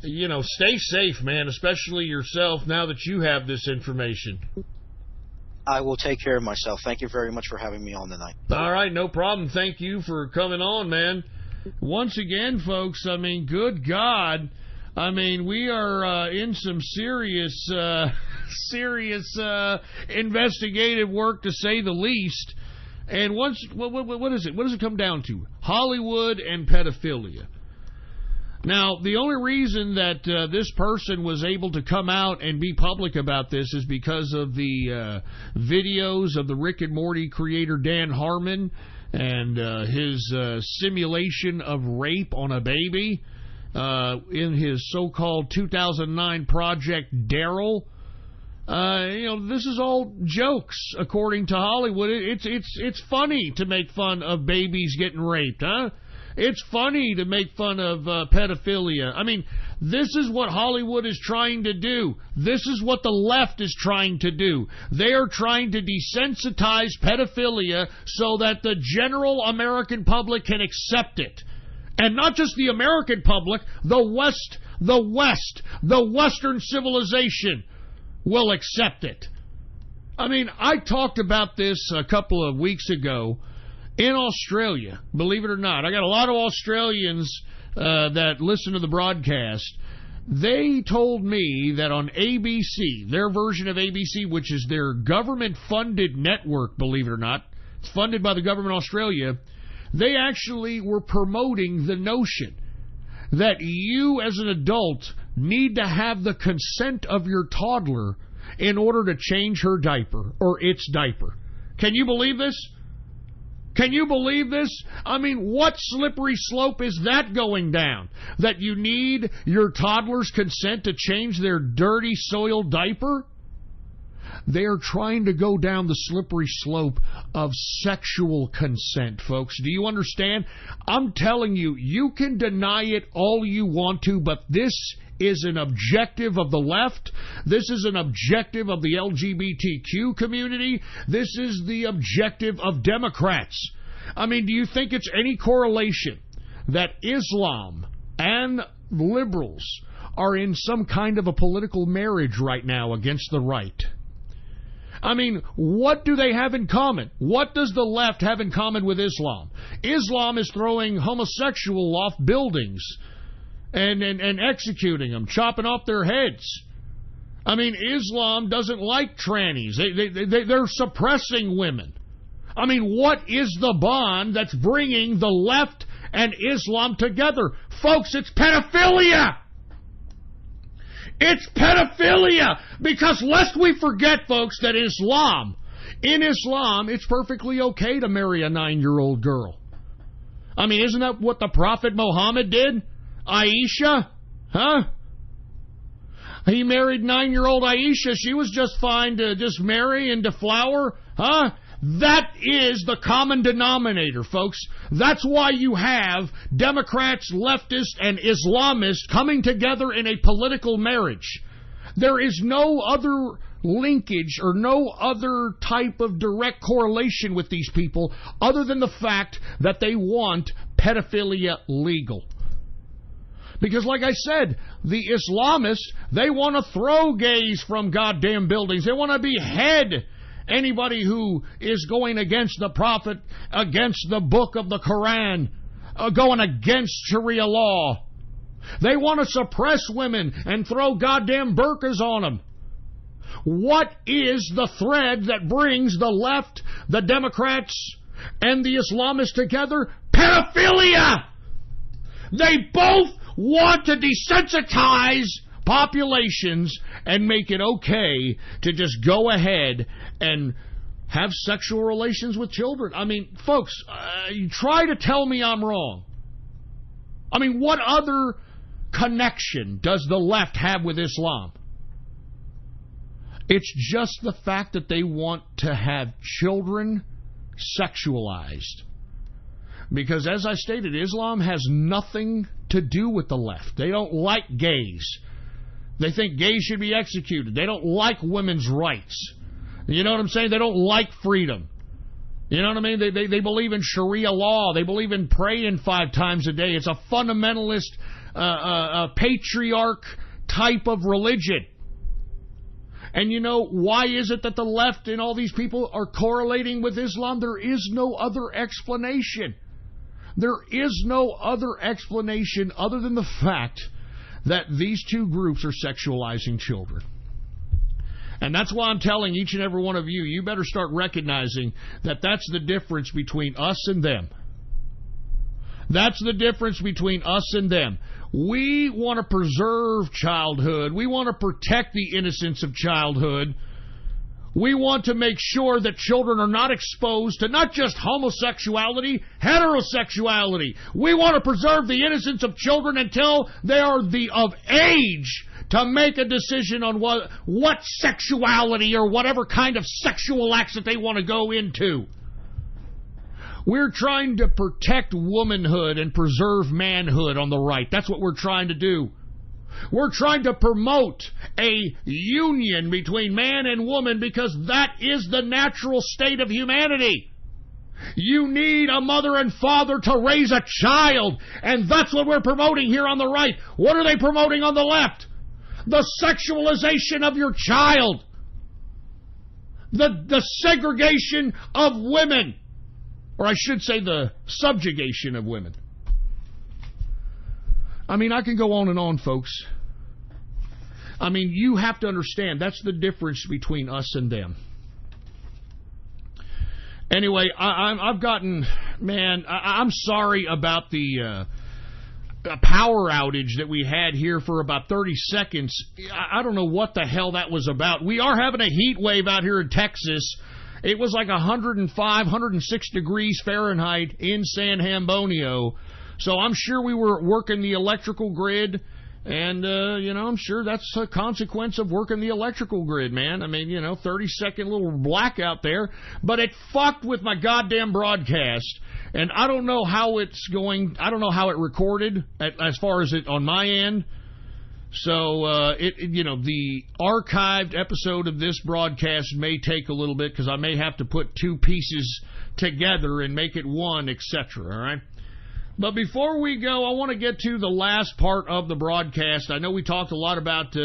stay safe, man, especially yourself now that you have this information. I will take care of myself. Thank you very much for having me on tonight. All right, no problem. Thank you for coming on, man. Once again, folks, I mean, good God, I mean, we are in some serious investigative work, to say the least. And what is it? What does it come down to? Hollywood and pedophilia. Now, the only reason that this person was able to come out and be public about this is because of the videos of the Rick and Morty creator Dan Harmon and his simulation of rape on a baby in his so-called 2009 Project Daryl. This is all jokes, according to Hollywood. It's funny to make fun of babies getting raped, huh? It's funny to make fun of pedophilia. I mean, this is what Hollywood is trying to do. This is what the left is trying to do. They are trying to desensitize pedophilia so that the general American public can accept it. And not just the American public, the Western civilization will accept it. I mean, I talked about this a couple of weeks ago in Australia, believe it or not. I got a lot of Australians that listen to the broadcast. They told me that on ABC, their version of ABC, which is their government-funded network, believe it or not, it's funded by the government of Australia, they actually were promoting the notion that you as an adult need to have the consent of your toddler in order to change her diaper or its diaper. Can you believe this? Can you believe this? I mean, what slippery slope is that going down? That you need your toddler's consent to change their dirty, soiled diaper? They are trying to go down the slippery slope of sexual consent, folks. Do you understand? I'm telling you, you can deny it all you want to, but this is an objective of the left. This is an objective of the LGBTQ community. This is the objective of Democrats. I mean, do you think it's any correlation that Islam and liberals are in some kind of a political marriage right now against the right? I mean, what do they have in common? What does the left have in common with Islam? Islam is throwing homosexuals off buildings and executing them, chopping off their heads. I mean, Islam doesn't like trannies. They're suppressing women. I mean, what is the bond that's bringing the left and Islam together? Folks, it's pedophilia. It's pedophilia. Because lest we forget, folks, that in Islam, it's perfectly okay to marry a 9-year-old girl. I mean, isn't that what the Prophet Muhammad did? Aisha? Huh? He married 9-year-old Aisha. She was just fine to just marry and deflower. Huh? That is the common denominator, folks. That's why you have Democrats, leftists, and Islamists coming together in a political marriage. There is no other linkage or no other type of direct correlation with these people other than the fact that they want pedophilia legal. Because like I said, the Islamists, they want to throw gays from goddamn buildings. They want to behead anybody who is going against the Prophet, against the book of the Quran, going against Sharia law. They want to suppress women and throw goddamn burqas on them. What is the thread that brings the left, the Democrats, and the Islamists together? Pedophilia! They both want to desensitize populations and make it okay to just go ahead and have sexual relations with children. I mean, folks, you try to tell me I'm wrong. I mean, what other connection does the left have with Islam? It's just the fact that they want to have children sexualized. Because as I stated, Islam has nothing to do with the left. They don't like gays. They think gays should be executed. They don't like women's rights. You know what I'm saying? They don't like freedom. You know what I mean? They believe in Sharia law. They believe in praying 5 times a day. It's a fundamentalist, patriarch type of religion. And you know, why is it that the left and all these people are correlating with Islam? There is no other explanation. There is no other explanation other than the fact that these two groups are sexualizing children. And that's why I'm telling each and every one of you, you better start recognizing that that's the difference between us and them. That's the difference between us and them. We want to preserve childhood. We want to protect the innocence of childhood. We want to make sure that children are not exposed to not just homosexuality, heterosexuality. We want to preserve the innocence of children until they are of age to make a decision on what sexuality or whatever kind of sexual acts that they want to go into. We're trying to protect womanhood and preserve manhood on the right. That's what we're trying to do. We're trying to promote a union between man and woman because that is the natural state of humanity. You need a mother and father to raise a child, and that's what we're promoting here on the right. What are they promoting on the left? The sexualization of your child. The segregation of women. Or I should say the subjugation of women. I mean, I can go on and on, folks. I mean, you have to understand that's the difference between us and them. Anyway, I've gotten, man, I'm sorry about the power outage that we had here for about 30 seconds. I don't know what the hell that was about. We are having a heat wave out here in Texas. It was like 105, 106 degrees Fahrenheit in San Antonio. So I'm sure we were working the electrical grid. And, I'm sure that's a consequence of working the electrical grid, man. I mean, 30-second little blackout there. But it fucked with my goddamn broadcast. And I don't know how it's going. I don't know how it recorded as far as it on my end. So, the archived episode of this broadcast may take a little bit because I may have to put 2 pieces together and make it one, etc., all right? But before we go, I want to get to the last part of the broadcast. I know we talked a lot about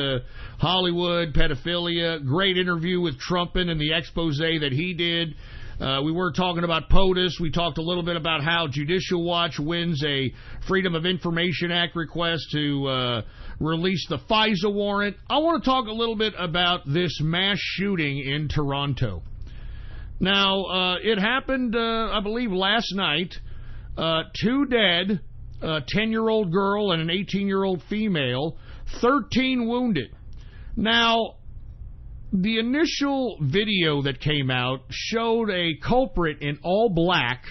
Hollywood, pedophilia, great interview with Trumpin and the expose that he did. We were talking about POTUS. We talked a little bit about how Judicial Watch wins a Freedom of Information Act request to release the FISA warrant. I want to talk a little bit about this mass shooting in Toronto. Now, it happened, I believe, last night. 2 dead, a 10-year-old girl and an 18-year-old female, 13 wounded. Now, the initial video that came out showed a culprit in all black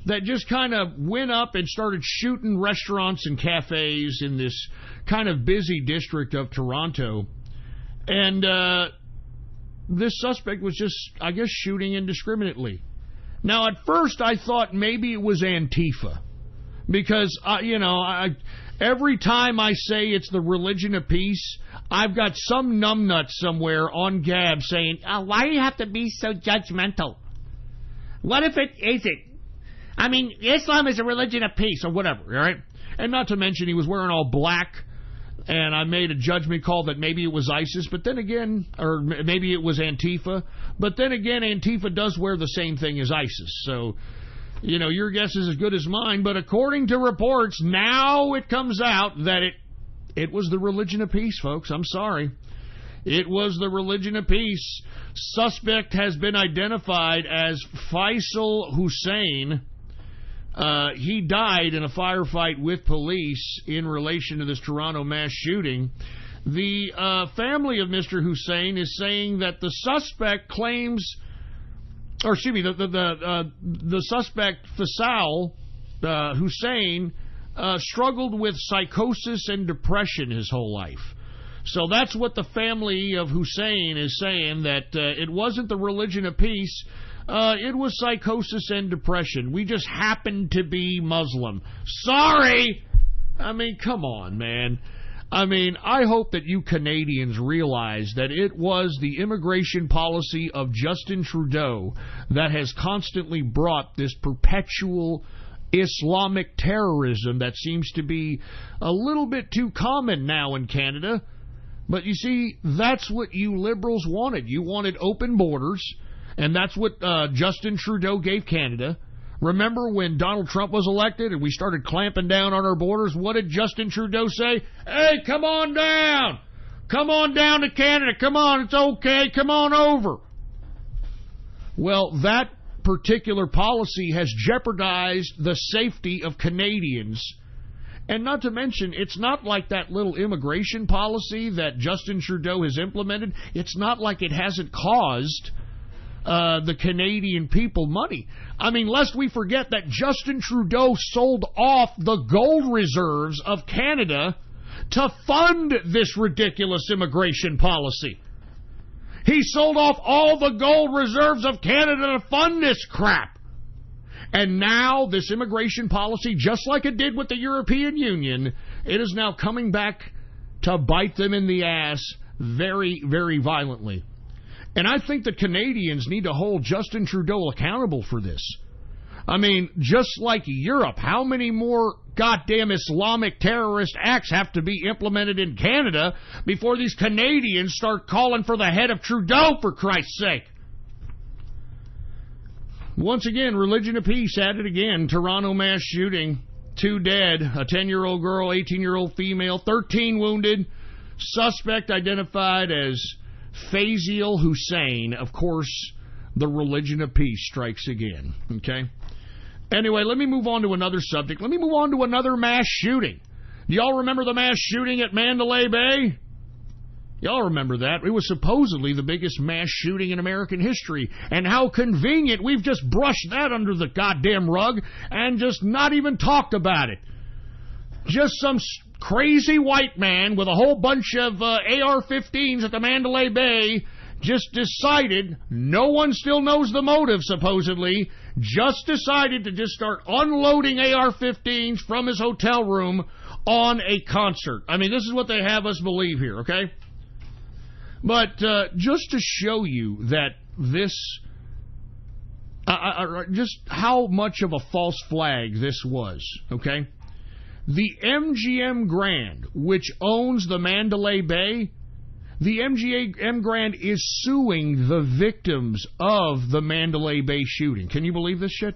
that just kind of went up and started shooting restaurants and cafes in this kind of busy district of Toronto. And this suspect was just, I guess, shooting indiscriminately. Now, at first, I thought maybe it was Antifa. Because, every time I say it's the religion of peace, I've got some numbnut somewhere on Gab saying, why do you have to be so judgmental? What if it isn't? I mean, Islam is a religion of peace, or whatever, all right? And not to mention, he was wearing all black, and I made a judgment call that maybe it was ISIS, but then again, or maybe it was Antifa, but then again, Antifa does wear the same thing as ISIS, so, your guess is as good as mine, but according to reports, now it comes out that it was the religion of peace, folks. I'm sorry. It was the religion of peace. Suspect has been identified as Faisal Hussein. He died in a firefight with police in relation to this Toronto mass shooting. The family of Mr. Hussein is saying that the suspect claims, or excuse me, the suspect Faisal Hussein struggled with psychosis and depression his whole life. So that's what the family of Hussein is saying, that it wasn't the religion of peace. It was psychosis and depression. We just happened to be Muslim. Sorry! I mean, come on, man. I mean, I hope that you Canadians realize that it was the immigration policy of Justin Trudeau that has constantly brought this perpetual Islamic terrorism that seems to be a little bit too common now in Canada. But you see, that's what you liberals wanted. You wanted open borders. And that's what Justin Trudeau gave Canada. Remember when Donald Trump was elected and we started clamping down on our borders? What did Justin Trudeau say? Hey, come on down. Come on down to Canada. Come on, it's okay. Come on over. Well, that particular policy has jeopardized the safety of Canadians. And not to mention, it's not like that little immigration policy that Justin Trudeau has implemented. It's not like it hasn't caused the Canadian people money. I mean, lest we forget that Justin Trudeau sold off the gold reserves of Canada to fund this ridiculous immigration policy. He sold off all the gold reserves of Canada to fund this crap. And now this immigration policy, just like it did with the European Union, it is now coming back to bite them in the ass very, very violently. And I think that Canadians need to hold Justin Trudeau accountable for this. I mean, just like Europe, how many more goddamn Islamic terrorist acts have to be implemented in Canada before these Canadians start calling for the head of Trudeau, for Christ's sake? Once again, religion of peace at it again. Toronto mass shooting. 2 dead. A 10-year-old girl, 18-year-old female, 13 wounded. Suspect identified as Faisal Hussein. Of course, the religion of peace strikes again. Okay? Anyway, let me move on to another subject. Let me move on to another mass shooting. Do y'all remember the mass shooting at Mandalay Bay? Y'all remember that. It was supposedly the biggest mass shooting in American history. And how convenient we've just brushed that under the goddamn rug and just not even talked about it. Just some crazy white man with a whole bunch of AR-15s at the Mandalay Bay just decided, no one still knows the motive supposedly, just decided to just start unloading AR-15s from his hotel room on a concert. I mean, this is what they have us believe here, okay? But just to show you that this, just how much of a false flag this was, okay? The MGM Grand, which owns the Mandalay Bay, the MGM Grand is suing the victims of the Mandalay Bay shooting. Can you believe this shit?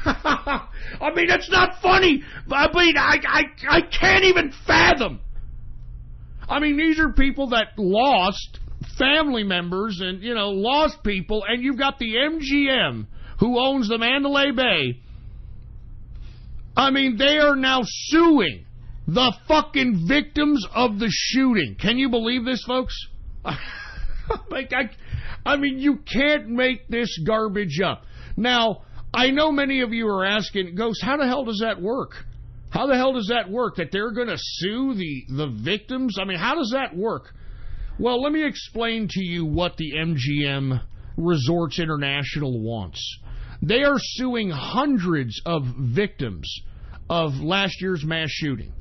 I mean, it's not funny. I mean, I can't even fathom. I mean, these are people that lost family members and, you know, lost people, and you've got the MGM who owns the Mandalay Bay. I mean, they are now suing the fucking victims of the shooting. Can you believe this, folks? I mean, you can't make this garbage up. Now, I know many of you are asking, Ghost, how the hell does that work? How the hell does that work, that they're going to sue the victims? I mean, how does that work? Well, let me explain to you what the MGM Resorts International wants. They are suing hundreds of victims of last year's mass shooting,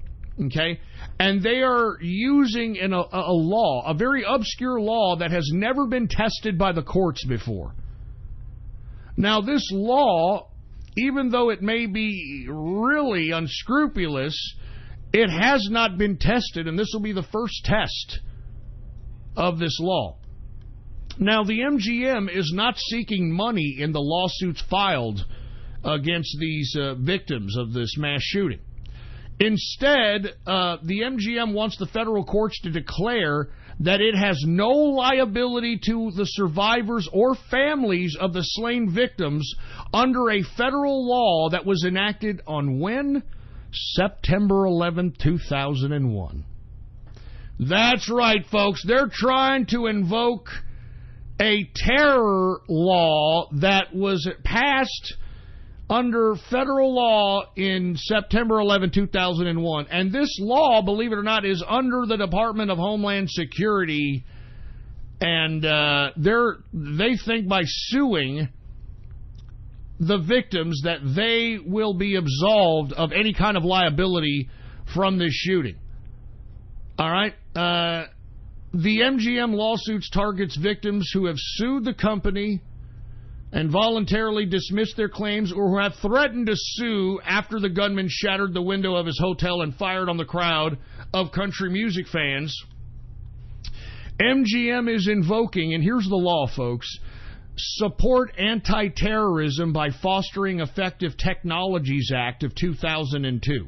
okay? And they are using a law, a very obscure law that has never been tested by the courts before. Now, this law, even though it may be really unscrupulous, it has not been tested, and this will be the first test of this law. Now, the MGM is not seeking money in the lawsuits filed against these victims of this mass shooting. Instead, the MGM wants the federal courts to declare that it has no liability to the survivors or families of the slain victims under a federal law that was enacted on when? September 11, 2001. That's right, folks. They're trying to invoke a terror law that was passed under federal law in September 11, 2001. And this law, believe it or not, is under the Department of Homeland Security. And they think by suing the victims that they will be absolved of any kind of liability from this shooting. All right? The MGM lawsuits targets victims who have sued the company and voluntarily dismissed their claims, or who have threatened to sue after the gunman shattered the window of his hotel and fired on the crowd of country music fans. MGM is invoking, and here's the law, folks, Support Anti-Terrorism by Fostering Effective Technologies Act of 2002.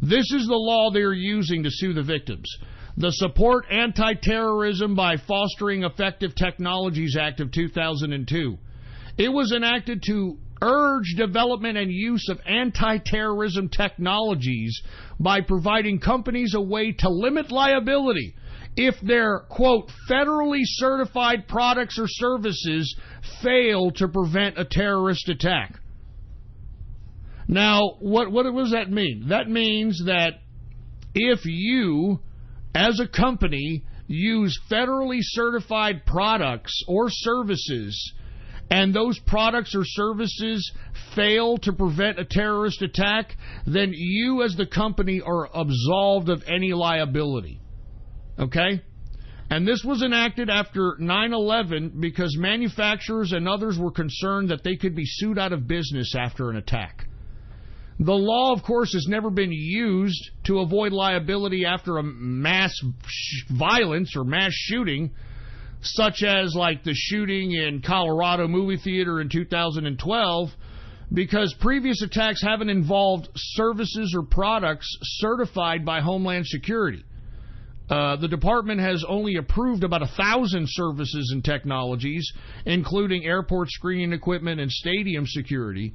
This is the law they're using to sue the victims. The Support Anti-Terrorism by Fostering Effective Technologies Act of 2002. It was enacted to urge development and use of anti-terrorism technologies by providing companies a way to limit liability if their, quote, federally certified products or services fail to prevent a terrorist attack. Now, what does that mean? That means that if you, as a company, use federally certified products or services, and those products or services fail to prevent a terrorist attack, then you as the company are absolved of any liability. Okay? And this was enacted after 9/11 because manufacturers and others were concerned that they could be sued out of business after an attack. The law, of course, has never been used to avoid liability after a mass violence or mass shooting, such as like the shooting in Colorado movie theater in 2012, because previous attacks haven't involved services or products certified by Homeland Security. The department has only approved about 1,000 services and technologies, including airport screening equipment and stadium security.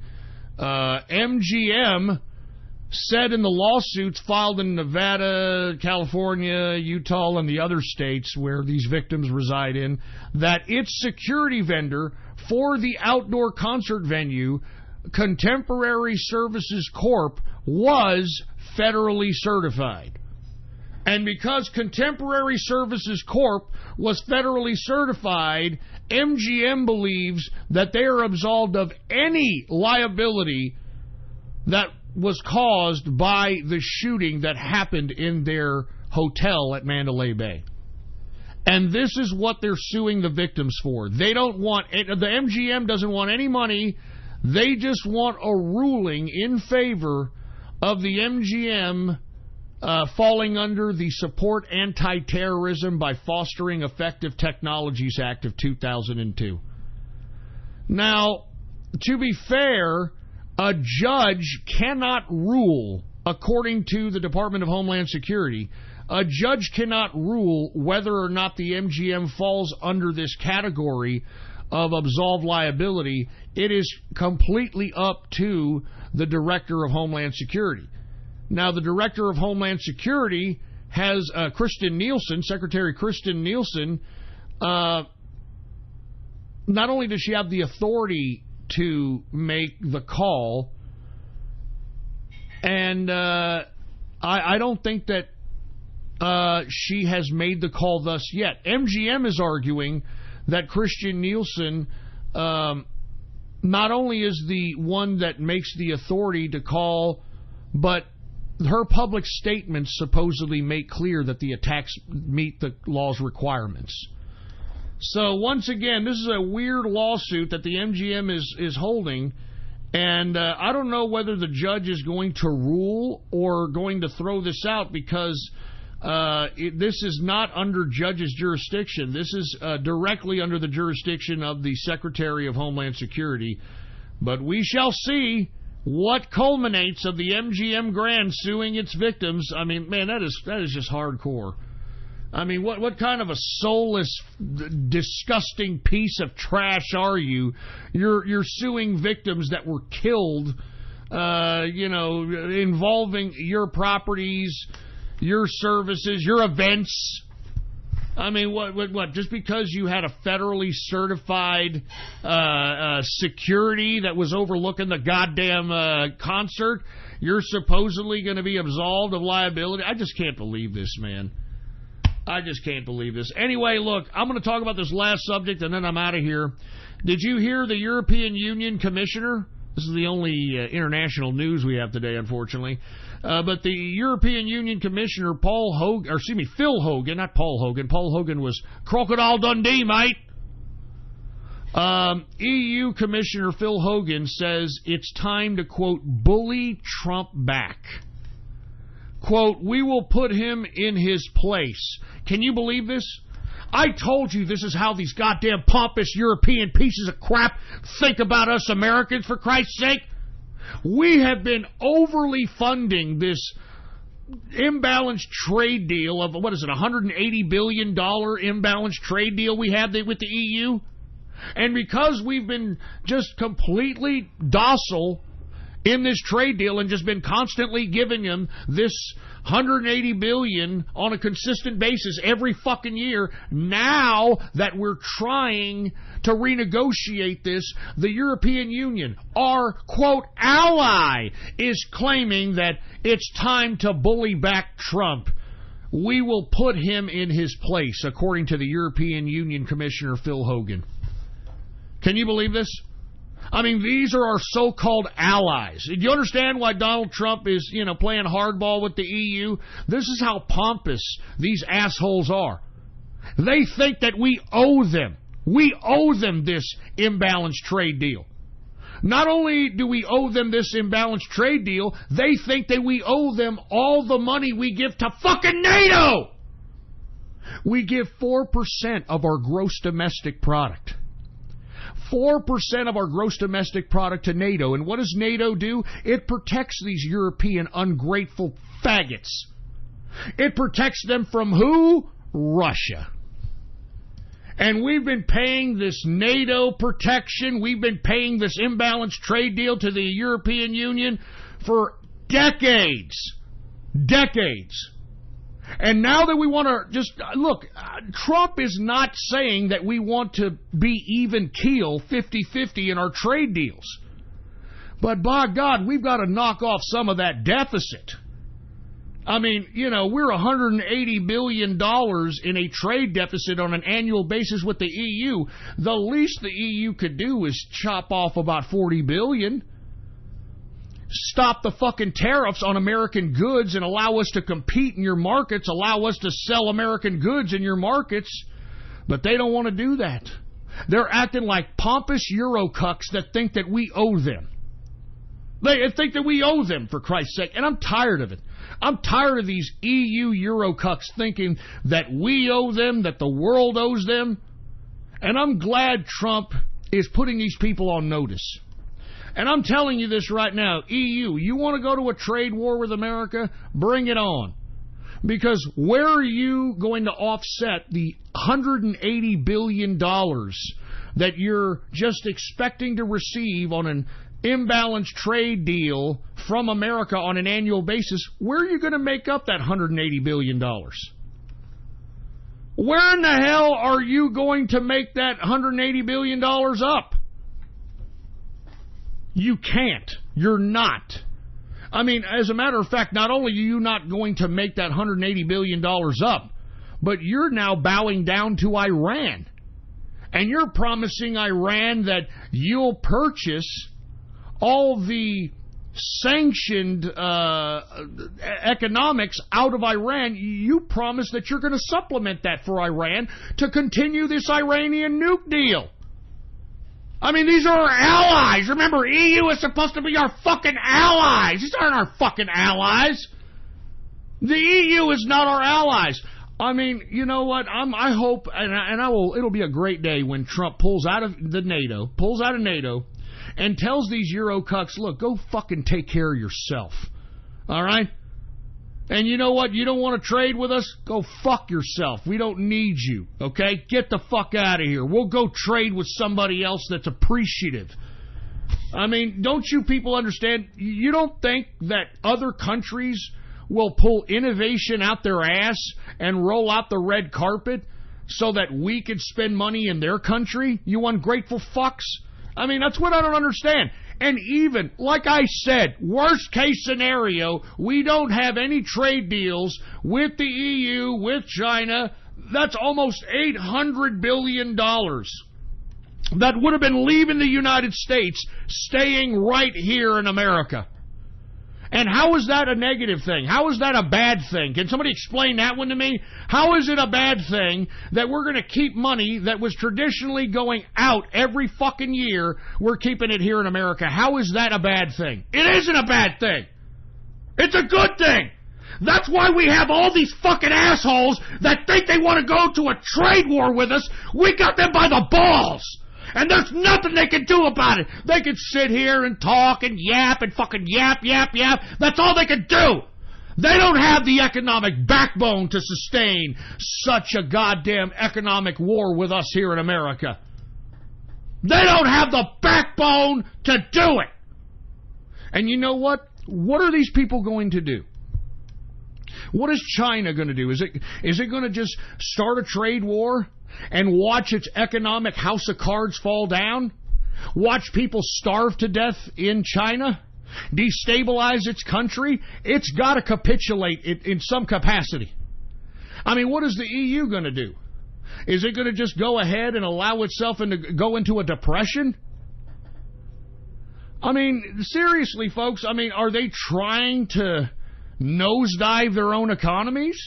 MGM said in the lawsuits filed in Nevada, California, Utah, and the other states where these victims reside in, that its security vendor for the outdoor concert venue, Contemporary Services Corp., was federally certified. And because Contemporary Services Corp. Was federally certified, MGM believes that they are absolved of any liability that was caused by the shooting that happened in their hotel at Mandalay Bay. And this is what they're suing the victims for. They don't want, the MGM doesn't want any money. They just want a ruling in favor of the MGM falling under the Support Anti-Terrorism by Fostering Effective Technologies Act of 2002. Now, to be fair, a judge cannot rule, according to the Department of Homeland Security, A judge cannot rule whether or not the MGM falls under this category of absolved liability. It is completely up to the Director of Homeland Security. Now, the Director of Homeland Security has Kristen Nielsen, Secretary Kristen Nielsen. Not only does she have the authority to make the call, and I don't think that she has made the call thus yet. MGM is arguing that Kristen Nielsen not only is the one that makes the authority to call, but her public statements supposedly make clear that the attacks meet the law's requirements. So once again, this is a weird lawsuit that the MGM is holding, and I don't know whether the judge is going to rule or going to throw this out, because this is not under judge's jurisdiction. This is directly under the jurisdiction of the Secretary of Homeland Security. But we shall see what culminates of the MGM Grand suing its victims. I mean, man, that is just hardcore. I mean, what kind of a soulless, disgusting piece of trash are you? You're suing victims that were killed, involving your properties, your services, your events. I mean, what? Just because you had a federally certified security that was overlooking the goddamn concert, you're supposedly going to be absolved of liability? I just can't believe this, man. I just can't believe this. Anyway, look, I'm going to talk about this last subject, and then I'm out of here. Did you hear the European Union Commissioner? This is the only international news we have today, unfortunately. But the European Union Commissioner, Phil Hogan, not Paul Hogan. Paul Hogan was Crocodile Dundee, mate. EU Commissioner Phil Hogan says it's time to, quote, bully Trump back. Quote, we will put him in his place. Can you believe this? I told you this is how these goddamn pompous European pieces of crap think about us Americans, for Christ's sake. We have been overly funding this imbalanced trade deal of, what is it, $180 billion imbalanced trade deal we have with the EU? And because we've been just completely docile in this trade deal and just been constantly giving them this $180 billion on a consistent basis every fucking year, now that we're trying to renegotiate this, the European Union, our, quote, ally, is claiming that it's time to bully back Trump. We will put him in his place, according to the European Union Commissioner Phil Hogan. Can you believe this? I mean, these are our so-called allies. Do you understand why Donald Trump is, playing hardball with the EU? This is how pompous these assholes are. They think that we owe them. We owe them this imbalanced trade deal. Not only do we owe them this imbalanced trade deal, they think that we owe them all the money we give to fucking NATO. We give 4% of our gross domestic product. 4% of our gross domestic product to NATO. And what does NATO do? It protects these European ungrateful faggots. It protects them from who? Russia. And we've been paying this NATO protection, we've been paying this imbalanced trade deal to the European Union for decades. Decades. And now that we want to just, look, Trump is not saying that we want to be even keel 50-50 in our trade deals. But by God, we've got to knock off some of that deficit. I mean, we're $180 billion in a trade deficit on an annual basis with the EU. The least the EU could do is chop off about $40 billion. Stop the fucking tariffs on American goods and allow us to compete in your markets, allow us to sell American goods in your markets. But they don't want to do that. They're acting like pompous Eurocucks that think that we owe them. They think that we owe them, for Christ's sake. And I'm tired of it. I'm tired of these EU Eurocucks thinking that we owe them, that the world owes them. And I'm glad Trump is putting these people on notice. And I'm telling you this right now, EU, you want to go to a trade war with America? Bring it on. Because where are you going to offset the $180 billion that you're just expecting to receive on an imbalanced trade deal from America on an annual basis? Where are you going to make up that $180 billion? Where in the hell are you going to make that $180 billion up? You can't. You're not. I mean, as a matter of fact, not only are you not going to make that $180 billion up, but you're now bowing down to Iran. And you're promising Iran that you'll purchase all the sanctioned economics out of Iran. You promise that you're going to supplement that for Iran to continue this Iranian nuke deal. I mean, these are our allies. Remember, EU is supposed to be our fucking allies. These aren't our fucking allies. The EU is not our allies. I mean, you know what? I hope, and I will. It'll be a great day when Trump pulls out of NATO, and tells these Euro cucks, look, go fucking take care of yourself. All right? And you know what? You don't want to trade with us? Go fuck yourself. We don't need you. Okay? Get the fuck out of here. We'll go trade with somebody else that's appreciative. I mean, don't you people understand? You don't think that other countries will pull innovation out their ass and roll out the red carpet so that we can spend money in their country? You ungrateful fucks? I mean, that's what I don't understand. And even, like I said, worst case scenario, we don't have any trade deals with the EU, with China. That's almost $800 billion that would have been leaving the United States, staying right here in America. And how is that a negative thing? How is that a bad thing? Can somebody explain that one to me? How is it a bad thing that we're going to keep money that was traditionally going out every fucking year? We're keeping it here in America. How is that a bad thing? It isn't a bad thing. It's a good thing. That's why we have all these fucking assholes that think they want to go to a trade war with us. We got them by the balls. And there's nothing they can do about it. They can sit here and talk and yap and fucking yap. That's all they can do. They don't have the economic backbone to sustain such a goddamn economic war with us here in America. They don't have the backbone to do it. And you know what? What are these people going to do? What is China going to do? Is it going to just start a trade war and watch its economic house of cards fall down? Watch people starve to death in China? Destabilize its country? It's got to capitulate in some capacity. I mean, what is the EU going to do? Is it going to just go ahead and allow itself to go into a depression? I mean, seriously, folks, I mean, are they trying to nosedive their own economies?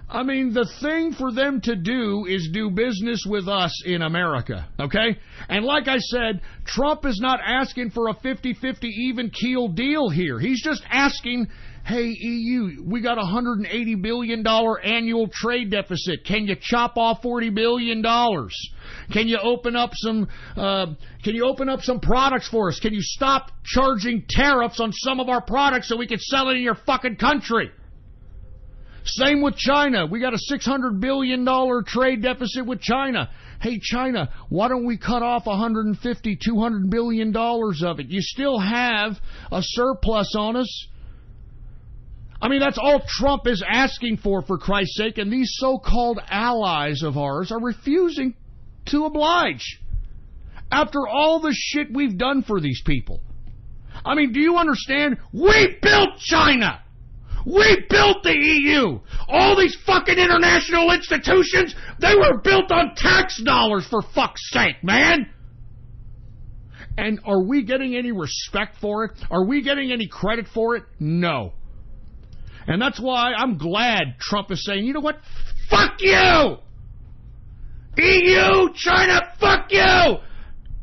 I mean, the thing for them to do is do business with us in America, okay? And like I said, Trump is not asking for a 50-50 even keel deal here. He's just asking, hey, EU, we got a $180 billion annual trade deficit. Can you chop off $40 billion? Can you open up some products for us? Can you stop charging tariffs on some of our products so we can sell it in your fucking country? Same with China. We got a $600 billion trade deficit with China. Hey, China, why don't we cut off $150, $200 billion of it? You still have a surplus on us. I mean, that's all Trump is asking for Christ's sake, and these so-called allies of ours are refusing to oblige after all the shit we've done for these people. I mean, do you understand? We built China. We built the EU. All these fucking international institutions, they were built on tax dollars, for fuck's sake, man. And are we getting any respect for it? Are we getting any credit for it? No. And that's why I'm glad Trump is saying, you know what? Fuck you! EU, China, fuck you!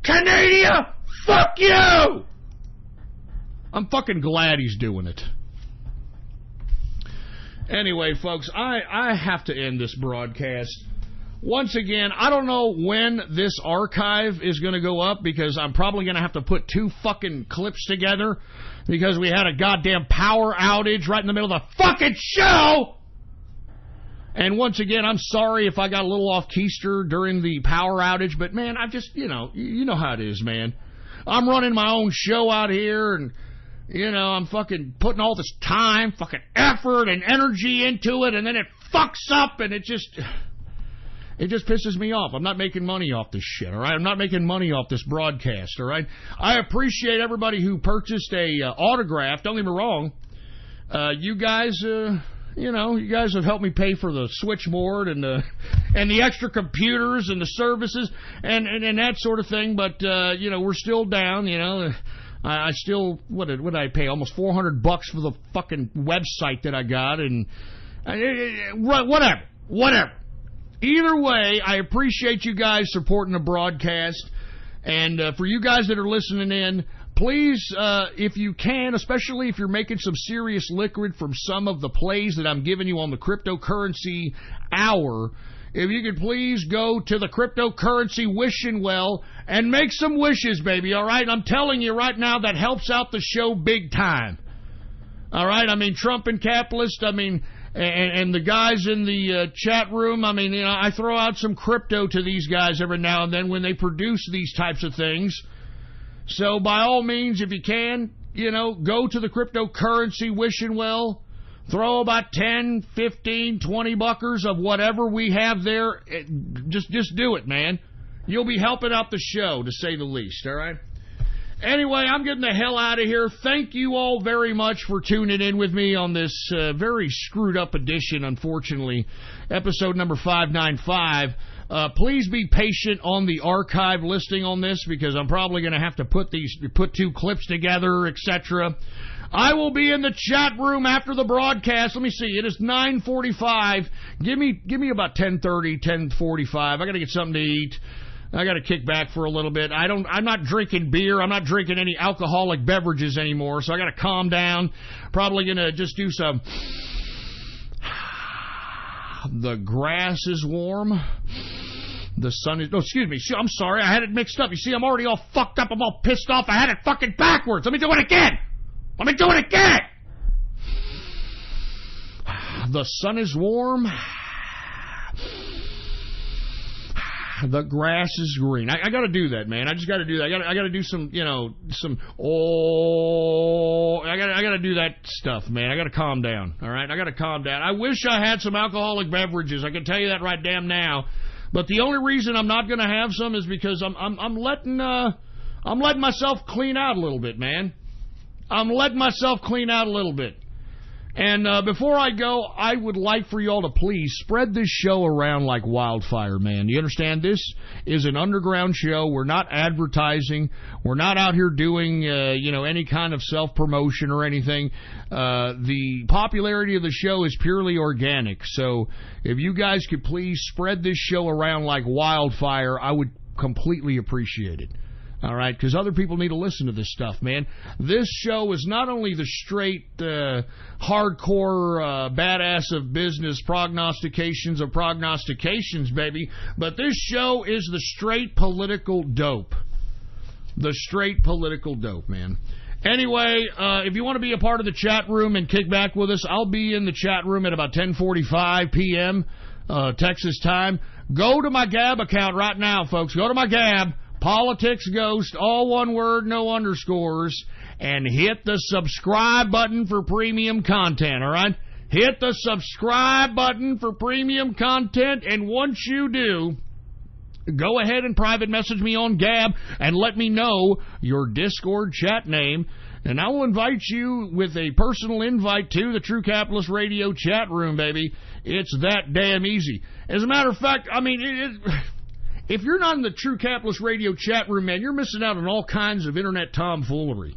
Canada, fuck you! I'm fucking glad he's doing it. Anyway, folks, I have to end this broadcast. once again, I don't know when this archive is going to go up because I'm probably going to have to put 2 fucking clips together because we had a goddamn power outage right in the middle of the fucking show. And once again, I'm sorry if I got a little off keister during the power outage, but man, I just, you know how it is, man. I'm running my own show out here, and, I'm fucking putting all this time, fucking effort and energy into it, and then it fucks up, and it just pisses me off. I'm not making money off this shit, all right? I'm not making money off this broadcast, all right? I appreciate everybody who purchased a autograph. Don't get me wrong. You guys... you guys have helped me pay for the switchboard and the extra computers and the services and that sort of thing. But we're still down. I still what did I pay? Almost $400 for the fucking website that I got, and whatever. Either way, I appreciate you guys supporting the broadcast, and for you guys that are listening in. Please, if you can, especially if you're making some serious liquid from some of the plays that I'm giving you on the Cryptocurrency Hour, if you could please go to the Cryptocurrency Wishing Well and make some wishes, baby, all right? I'm telling you right now, that helps out the show big time. All right? I mean, Trump and Capitalist, and the guys in the chat room, I throw out some crypto to these guys every now and then when they produce these types of things. So, by all means, if you can, go to the Cryptocurrency Wishing Well, throw about 10, 15, 20 buckers of whatever we have there. Just do it, man. You'll be helping out the show, to say the least, all right? Anyway, I'm getting the hell out of here. Thank you all very much for tuning in with me on this very screwed up edition, unfortunately, episode number 595. Please be patient on the archive listing on this because I'm probably going to have to put 2 clips together, etc. I will be in the chat room after the broadcast. Let me see. It is 9:45. Give me about 10:30, 10:45. I got to get something to eat. I got to kick back for a little bit. I'm not drinking beer. I'm not drinking any alcoholic beverages anymore, so I got to calm down. Probably going to just do some... The grass is warm. The sun is... No, excuse me. I'm sorry. I had it mixed up. You see, I'm already all fucked up. I'm all pissed off. I had it fucking backwards. Let me do it again. The sun is warm. The grass is green. I got to do that, man. I just got to do that. I got to do some, I got to do that stuff, man. I got to calm down. All right, I got to calm down. I wish I had some alcoholic beverages. I can tell you that right damn now. But the only reason I'm not going to have some is because I'm letting myself clean out a little bit, man. I'm letting myself clean out a little bit. And before I go, I would like for you all to please spread this show around like wildfire, man. You understand? This is an underground show. We're not advertising. We're not out here doing, any kind of self-promotion or anything. The popularity of the show is purely organic. So if you guys could please spread this show around like wildfire, I would completely appreciate it. All right, because other people need to listen to this stuff, man. This show is not only the straight, hardcore, badass of business prognostications of prognostications, baby, but this show is the straight political dope. The straight political dope, man. Anyway, if you want to be a part of the chat room and kick back with us, I'll be in the chat room at about 10:45 p.m. Texas time. Go to my Gab account right now, folks. Go to my Gab. Politics Ghost, all one word, no underscores, and hit the subscribe button for premium content, all right? Hit the subscribe button for premium content, and once you do, go ahead and private message me on Gab and let me know your Discord chat name, and I will invite you with a personal invite to the True Capitalist Radio chat room, baby. It's that damn easy. As a matter of fact, if you're not in the True Capitalist Radio chat room, man, you're missing out on all kinds of internet tomfoolery.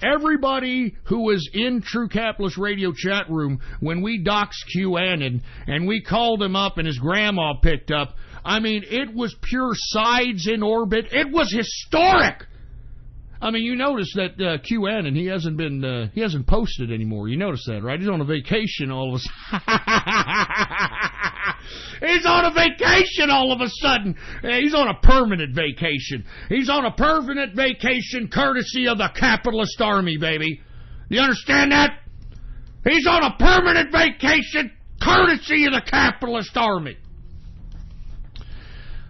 Everybody who was in True Capitalist Radio chat room when we doxed QAnon and we called him up and his grandma picked up, it was pure sides in orbit. It was historic. I mean, you notice that QN, and he hasn't posted anymore. You notice that, right? He's on a vacation all of a sudden. He's on a vacation all of a sudden. He's on a permanent vacation. He's on a permanent vacation courtesy of the capitalist army, baby. You understand that? He's on a permanent vacation courtesy of the capitalist army.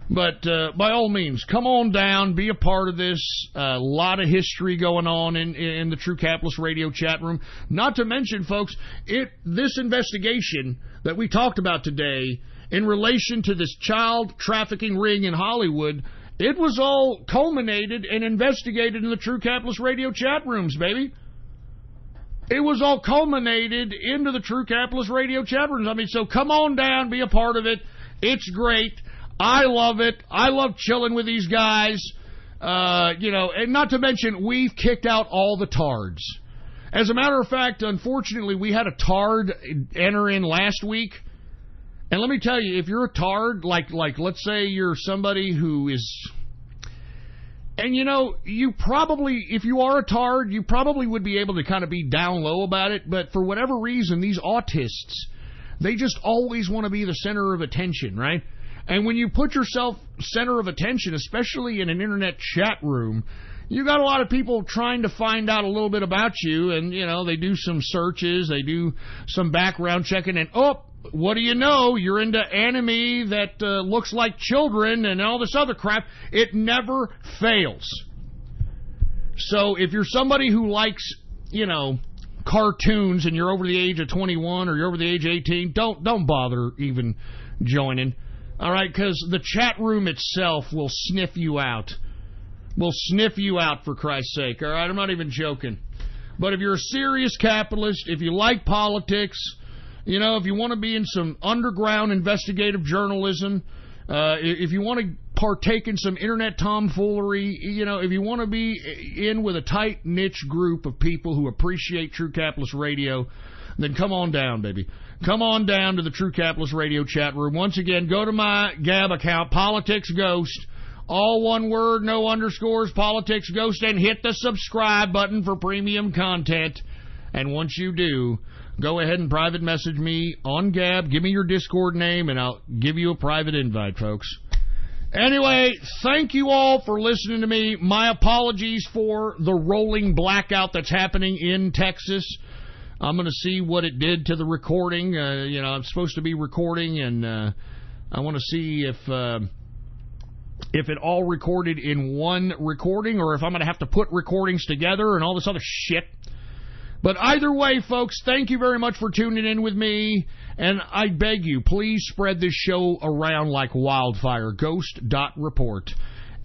But by all means, come on down, be a part of this. A lot of history going on in the True Capitalist Radio chat room. Not to mention, folks, this investigation that we talked about today in relation to this child trafficking ring in Hollywood, it was all culminated and investigated in the True Capitalist Radio chat rooms, baby. It was all culminated into the True Capitalist Radio chat rooms. I mean, so come on down, be a part of it. It's great. I love it. I love chilling with these guys. And not to mention, we've kicked out all the tards. As a matter of fact, unfortunately, we had a tard enter in last week. And let me tell you, if you're a tard, like let's say you're somebody who is... And, you probably, if you are a tard, you probably would be able to kind of be down low about it. But for whatever reason, these autists, they just always want to be the center of attention, right? And when you put yourself center of attention, especially in an internet chat room, you got a lot of people trying to find out a little bit about you. And, they do some searches, they do some background checking, and what do you know? You're into anime that looks like children and all this other crap. It never fails. So if you're somebody who likes, cartoons and you're over the age of 21 or you're over the age of 18, don't bother even joining. All right, because the chat room itself will sniff you out. Will sniff you out, for Christ's sake. All right, I'm not even joking. But if you're a serious capitalist, if you like politics, if you want to be in some underground investigative journalism, if you want to partake in some internet tomfoolery, if you want to be in with a tight niche group of people who appreciate True Capitalist Radio, then come on down, baby. Come on down to the True Capitalist Radio chat room. Once again, go to my Gab account, Politics Ghost, all one word, no underscores, Politics Ghost, and hit the subscribe button for premium content. And once you do, go ahead and private message me on Gab. Give me your Discord name, and I'll give you a private invite, folks. Anyway, thank you all for listening to me. My apologies for the rolling blackout that's happening in Texas. I'm going to see what it did to the recording. I'm supposed to be recording, and I want to see if it all recorded in one recording or if I'm going to have to put recordings together and all this other shit. But either way, folks, thank you very much for tuning in with me. And I beg you, please spread this show around like wildfire. Ghost.report.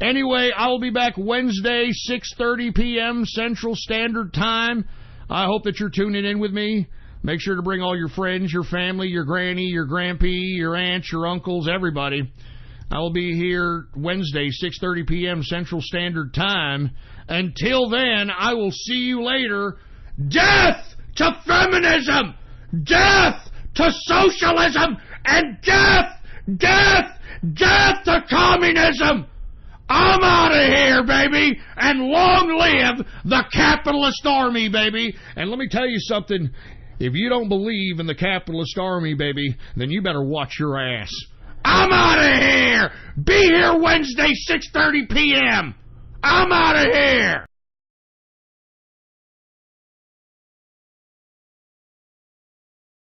Anyway, I will be back Wednesday, 6:30 p.m. Central Standard Time. I hope that you're tuning in with me. Make sure to bring all your friends, your family, your granny, your grampy, your aunts, your uncles, everybody. I will be here Wednesday, 6:30 p.m. Central Standard Time. Until then, I will see you later. Death to feminism! Death to socialism! And death to communism! I'm out of here, baby! And long live the capitalist army, baby! And let me tell you something. If you don't believe in the capitalist army, baby, then you better watch your ass. I'm out of here! Be here Wednesday, 6:30 p.m. I'm out of here!